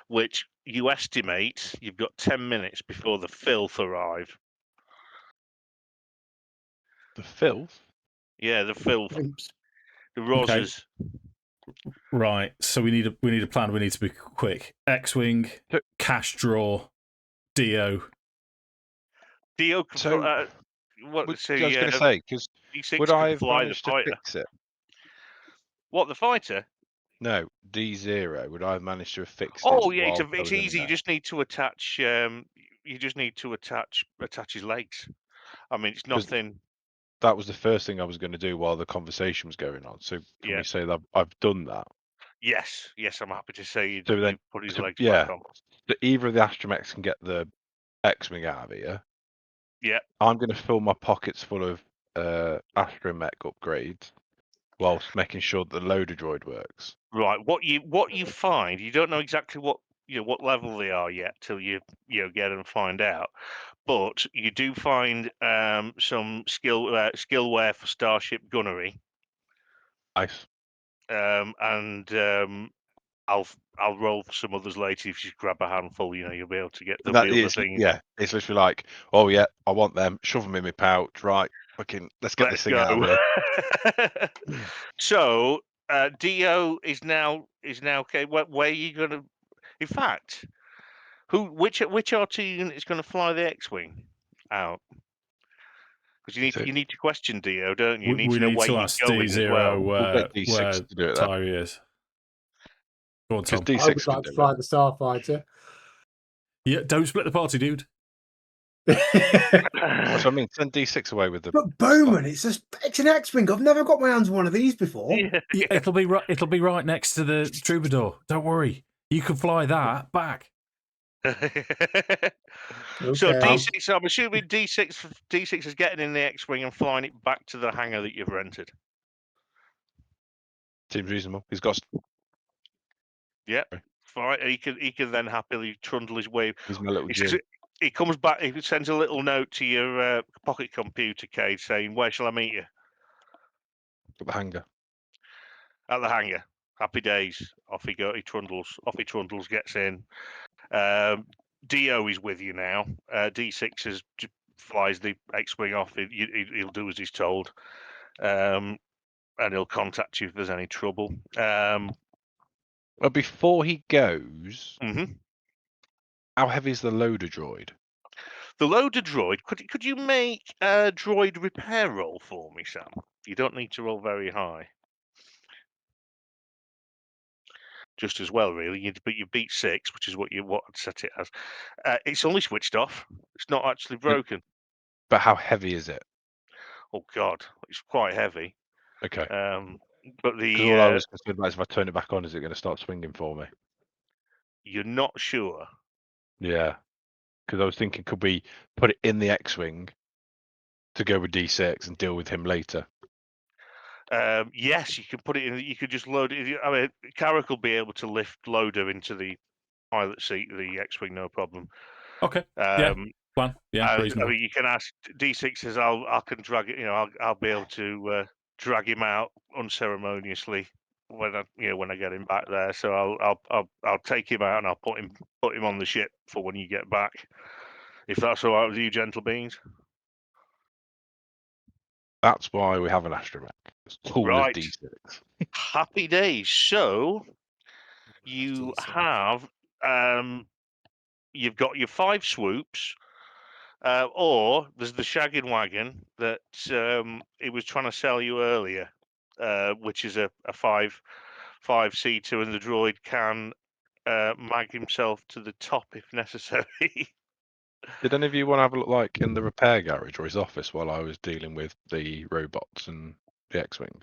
which you estimate you've got 10 minutes before the filth arrive. The filth? Yeah, the filth, Imps. the roses. Right. So we need a plan. We need to be quick. X-wing, cash draw, Dio. Dio can So, what? I was So going to say, because D6 would can I have fly the managed to fighter. fix it? What, the fighter? No, D0. Would I have managed to have fixed Oh it? yeah, while I it's was in easy. You there? just need to attach. You just need to attach his legs. I mean, it's 'Cause nothing. that was the first thing I was going to do while the conversation was going on. So can Yeah. we say that I've done that? Yes, I'm happy to say you So then, put his so, legs yeah, back on. so either of the astromechs can get the X-wing out of here. Yeah. I'm going to fill my pockets full of astromech upgrades whilst making sure that the loader droid works. Right. What you find, you don't know exactly what what level they are yet till you get and find out. But you do find some skillware for starship gunnery. Nice. And I'll roll for some others later if you grab a handful. You'll be able to get the other thing. Yeah, it's literally like, oh yeah, I want them. Shove them in my pouch. Right, fucking, let's get this thing out of here. So Dio is now okay. Where are you gonna? In fact, which RT unit is going to fly the X-wing out? Because you need to question Dio, don't you? You need We to know need where to you're ask going as well. D0 We'll get D6 where to do it then. Tiree is. Go on, Because Tom. I D6 would can like do to fly it. the Starfighter. Yeah, don't split the party, dude. That's what I mean. Send D6 away with the. But Boman, it's an X-wing. I've never got my hands on one of these before. Yeah, it'll be right next to the troubadour. Don't worry. You can fly that back. So Okay. D6. I'm assuming D6 is getting in the X-wing and flying it back to the hangar that you've rented. Seems reasonable. He's got. Yep. Fine. He can then happily trundle his way. He's my little G. He comes back. He sends a little note to your pocket computer, Cade, saying, "Where shall I meet you?" Got the hanger. At the hangar. Happy days. Off he goes. He trundles. Gets in. Dio is with you now. D6 flies the X-wing off. He'll do as he's told, and he'll contact you if there's any trouble. But before he goes, Mm-hmm. How heavy is the loader droid? The loader droid. Could you make a droid repair roll for me, Sam? You don't need to roll very high. Just as well, really. But you beat 6, which is what I'd set it as. It's only switched off. It's not actually broken. But how heavy is it? Oh God, it's quite heavy. Okay. But Because all I was concerned about is if I turn it back on, is it going to start swinging for me? You're not sure. Yeah. Because I was thinking, could we put it in the X-wing to go with D6 and deal with him later? Yes, you can put it in. You could just load it. I mean, Karrakk will be able to lift loader into the pilot seat of the X-wing, no problem. Okay. Yeah. Reasonable. I mean, you can ask D6 says I can drag it. I'll be able to drag him out unceremoniously when I get him back there. So I'll take him out and I'll put him on the ship for when you get back. If that's all right with you, gentle beings. That's why we have an astromech. It's pool of Right. D6. Happy days. So you D6. have you've got your 5 swoops, or there's the shagging wagon that he was trying to sell you earlier, which is a 5-seater, and the droid can mag himself to the top if necessary. Did any of you want to have a look like in the repair garage or his office while I was dealing with the robots and the X-wing?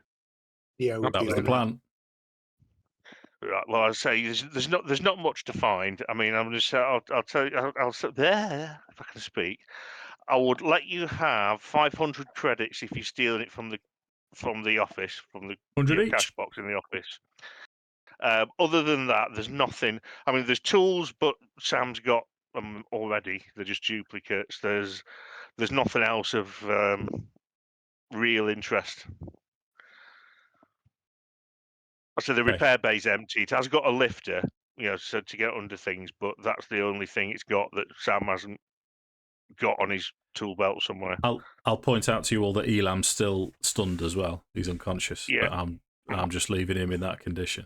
Yeah, would That be was the on it. plan. Right, well, I'd say there's not much to find. I mean, I'm just I'll tell you I'll there if I can speak. I would let you have 500 credits if you're stealing it from the office, from the 100 cash each. box in the office. Other than that, there's nothing. I mean, there's tools, but Sam's got them already. They're just duplicates. There's nothing else of real interest. So the Okay. repair bay's empty. It has got a lifter, so to get under things, but that's the only thing it's got that Sam hasn't got on his tool belt somewhere. I'll point out to you all that Elam's still stunned as well. He's unconscious, Yeah. but I'm just leaving him in that condition.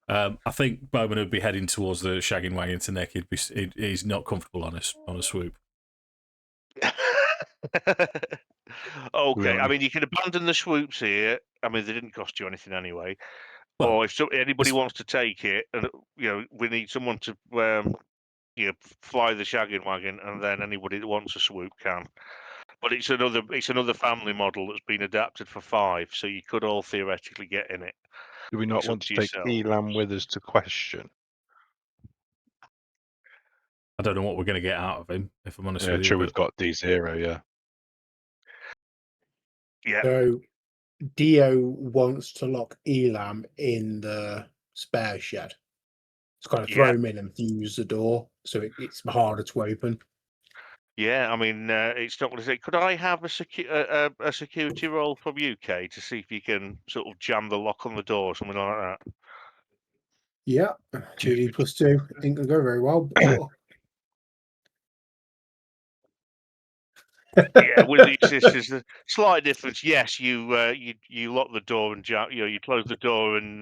I think Boman would be heading towards the shagging wagon to Nick. He's not comfortable on a swoop. Okay, I mean, you can abandon the swoops here. I mean, they didn't cost you anything anyway. Well, Or if anybody it's- wants to take it, and we need someone to fly the shagging wagon, and then anybody that wants a swoop can. But it's another family model that's been adapted for 5, so you could all theoretically get in it. Do we not It's up want to to take yourself. Elam with us to question? I don't know what we're going to get out of him, if I'm honest Yeah, with you. true. But We've got D0. Yeah. Yeah. So Dio wants to lock Elam in the spare shed. It's kind of throw him in and fuse the door, so it's harder to open. Yeah, I mean, it's not going to say. Could I have a security roll from UK to see if you can sort of jam the lock on the door or something like that? Yeah, 2D plus 2 ain't gonna go very well. Yeah, with these, this is a slight difference. Yes, you lock the door and jam. You close the door and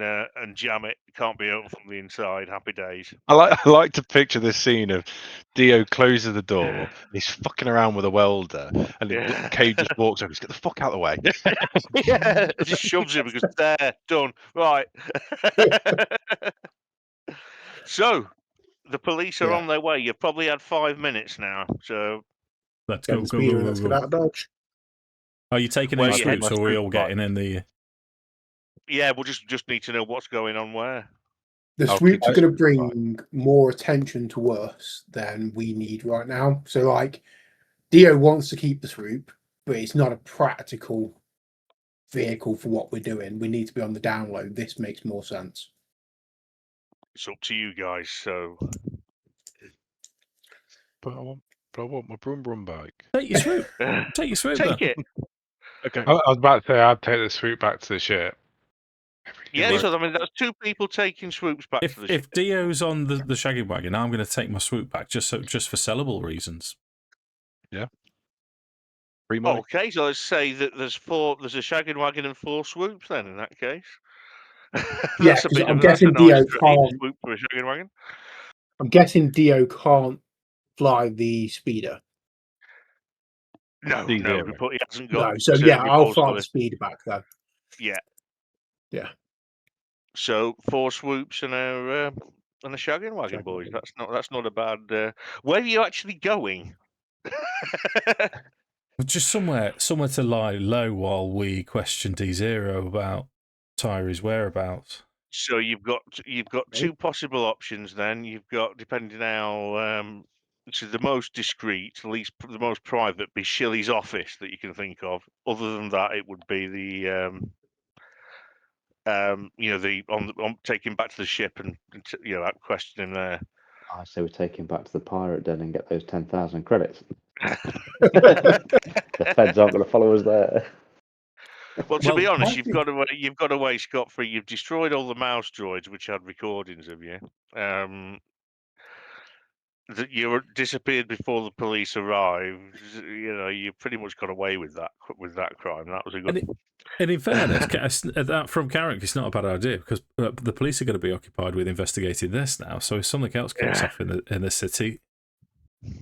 jam it. It can't be opened from the inside. Happy days. I like to picture this scene of Dio closes the door, he's fucking around with a welder, and Yeah. Cade just walks over. He's get the fuck out of the way. Yeah, it just shoves him because there, done. Right. So the police are Yeah. on their way. You've probably had 5 minutes now. So let's Get go, the go, speeder go, and go, let's go. get out of Dodge. Are you taking Where any you swoops, heading? or are we all Swoop getting in the? yeah, we'll just need to know what's going on where. The I'll swoops are keep going to this right. bring more attention to us than we need right now. So, like, Dio wants to keep the swoop, but it's not a practical vehicle for what we're doing. We need to be on the download. This makes more sense. It's up to you guys. So But I want my brum brum bike. Take your swoop. Take your swoop. take then. it. Okay. I was about to say I'd take the swoop back to the ship. Yeah, so I mean that's 2 people taking swoops back to the ship. If Dio's on the shagging wagon, I'm going to take my swoop back just for sellable reasons. Free money. Okay, so let's say that there's a shagging wagon and 4 swoops. Then in that case, Yeah, that's a 'cause bit I'm of that's a guessing nice Dio can't. swoop for a shagging wagon. I'm guessing Dio can't fly the speeder. No, D0. he hasn't got. No, so yeah, I'll repulsor fly the lift. speeder back then. Yeah. Yeah. So 4 swoops and a shagging wagon, Shagging boys. wagon. That's not a bad. Where are you actually going? Just somewhere to lie low while we question D0 about Tyree's whereabouts. So you've got 2 possible options. Then you've got, depending how so the most discreet, at least the most private, be Shilly's office that you can think of. Other than that, it would be the on taking back to the ship and out questioning there. I say we take him back to the pirate den and get those 10,000 credits. The feds aren't going to follow us there. Well, to be Well, honest, you've got away scot-free. You've destroyed all the mouse droids, which had recordings of you. that you disappeared before the police arrived, you know, you pretty much got away with that crime. That was a good. And in fairness, that from Karrakk, it's not a bad idea because the police are going to be occupied with investigating this now. So if something else kicks off in the city,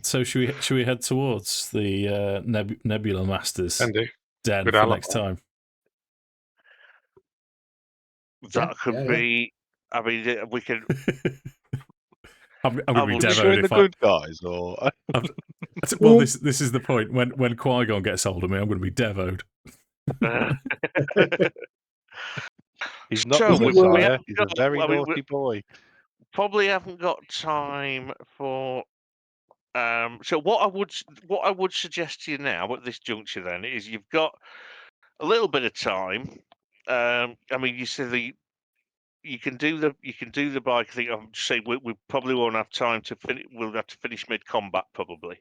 so should we head towards the Nebula Masters den Good for alibi. next time? That could be. I mean, we could. I'm going to be Are we devoed showing the if good guys or? well, this is the point. When Qui-Gon gets hold of me, I'm going to be devoed. He's not So the we Messiah. haven't He's got, a very I mean, naughty boy. probably haven't got time for. So what I would suggest to you now at this juncture then is you've got a little bit of time. I mean, you said you can do the bike thing. I'm just saying we probably won't have time to finish. We'll have to finish mid combat probably.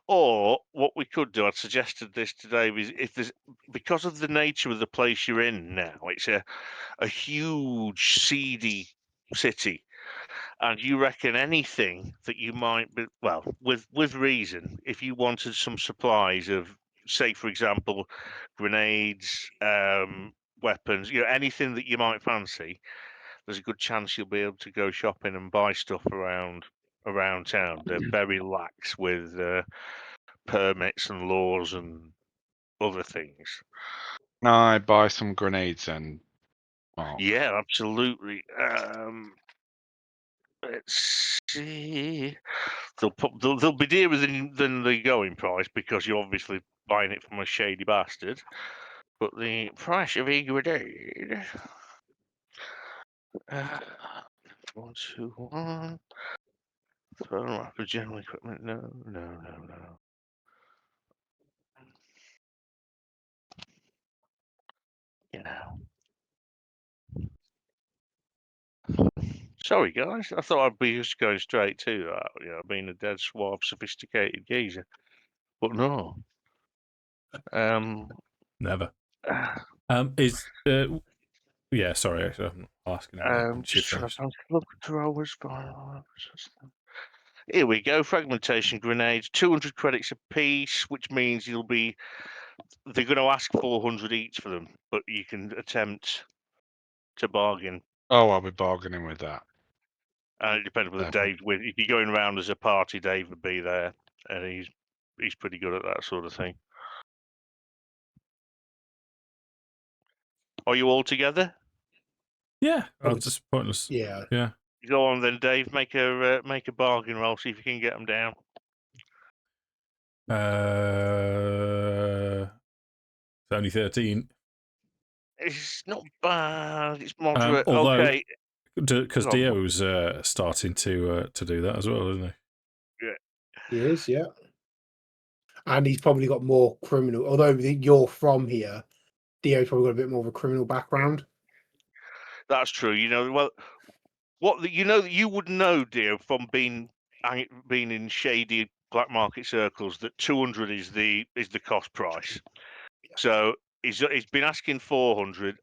Or what we could do, I'd suggested this today, is if there's, because of the nature of the place you're in now, it's a huge seedy city, and you reckon anything that you might be, well, with reason, if you wanted some supplies of, say for example, grenades, weapons, you know, anything that you might fancy, there's a good chance you'll be able to go shopping and buy stuff around town. They're very lax with permits and laws and other things. I buy some grenades and. Oh. Yeah, absolutely. Let's see. They'll be dearer than the going price because you're obviously buying it from a shady bastard. But the price of a grenade. 1, 2, 1. Phone rapper, general equipment. No. You know. Sorry, guys. I thought I'd be just going straight to that. You know, being a dead suave, sophisticated geezer. But no. Never. uh, Yeah, sorry, I'm asking about just trying to look through as far. Here we go. Fragmentation grenades, 200 credits a piece, which means they're going to ask 400 each for them, but you can attempt to bargain. Oh, I'll be bargaining with that. And it depends whether Dave, if you're going around as a party, Dave would be there, and he's pretty good at that sort of thing. Are you all together? Yeah, I'll just pointless. Yeah. Go on then, Dave. Make a bargain roll. See if you can get them down. It's only 13. It's not bad. It's moderate. Although, okay. Because Dio's starting to do that as well, isn't he? Yeah. He is, yeah. And he's probably got more criminal. Although you're from here, Dio's probably got a bit more of a criminal background. That's true. You know, well, you would know, Dio, from being in shady black market circles that 200 is the cost price. So he's been asking 400.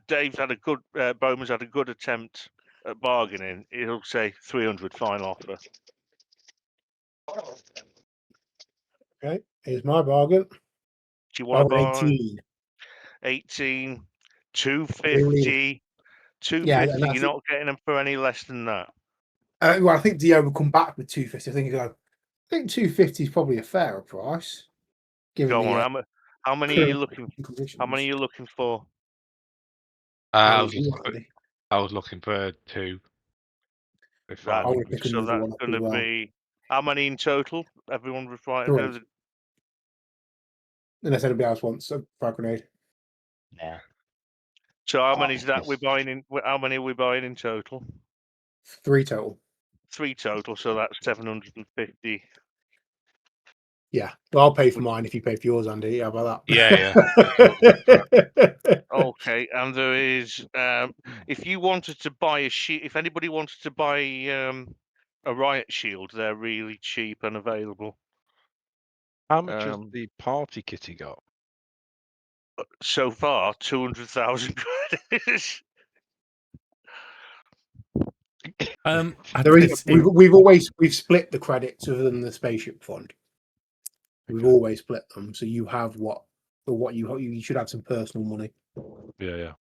Dave's had a good. Bowman's had a good attempt at bargaining. He'll say 300 final offer. Okay, here's my bargain. Do you want to buy 18? 18, 250, 250. Yeah, and You're not getting them for any less than that. Well, I think Dio will come back with 250. I think 250 is probably a fairer price. Go on. How many are you looking? How many are you looking for? I was looking for 2. Right. So that's going to be how many in total? Everyone reply. 3. Unless anybody else wants a frag grenade. Yeah. So how many is that we're buying in? How many are we buying in total? 3 total. 3 total. So that's 750. Yeah, well, I'll pay for mine if you pay for yours, Andy. How about that? Yeah. Okay, and there is if you wanted to buy a shield, if anybody wanted to buy a riot shield, they're really cheap and available. How much has the party kitty got? So far, 200,000 credits. There is. It's- We've split the credits other than the spaceship fund. We've always split them, so you have what you should have some personal money. Yeah.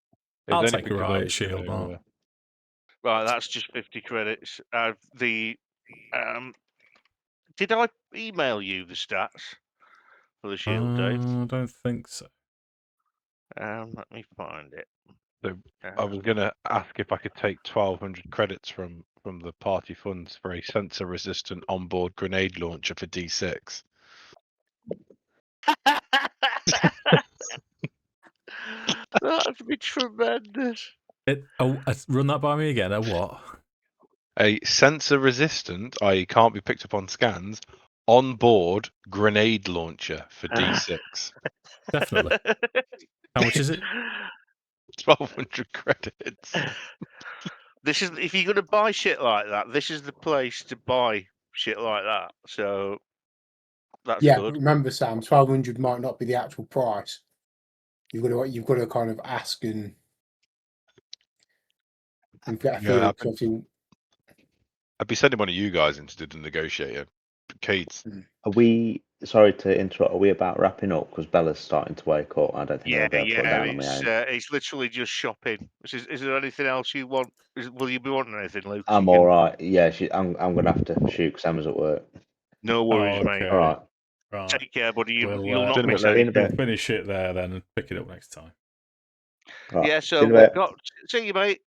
I'll It's take a because I riot was shield, gonna, Mark. Right, that's just 50 credits. Did I email you the stats for the shield, Dave? I don't think so. Let me find it. So I was going to ask if I could take 1,200 credits from the party funds for a sensor-resistant onboard grenade launcher for D6. That'd be tremendous. Run that by me again. A what? A sensor-resistant, i.e. can't be picked up on scans, onboard grenade launcher for D6. Definitely. How much is it? 1,200 credits. This is if you're going to buy shit like that. This is the place to buy shit like that. So that's Yeah, good. but remember, Sam, 1,200 might not be the actual price. You've got to kind of ask and get a feel. I'd be sending one of you guys in to do the negotiator. Kate's. Are we? Sorry to interrupt. Are we about wrapping up? Because Bella's starting to wake up. I don't think I'll be able to put down on my own. It's literally just shopping. Is there anything else you want? Will you be wanting anything, Luke? I'm all right. Yeah, I'm gonna have to shoot because Emma's at work. No worries, mate. All right. Right. Take care, buddy. You'll We'll, not miss See you in a anything. bit. We'll finish it there then and pick it up next time. Right. Yeah, See so you in a we've bit. got. See you, mate.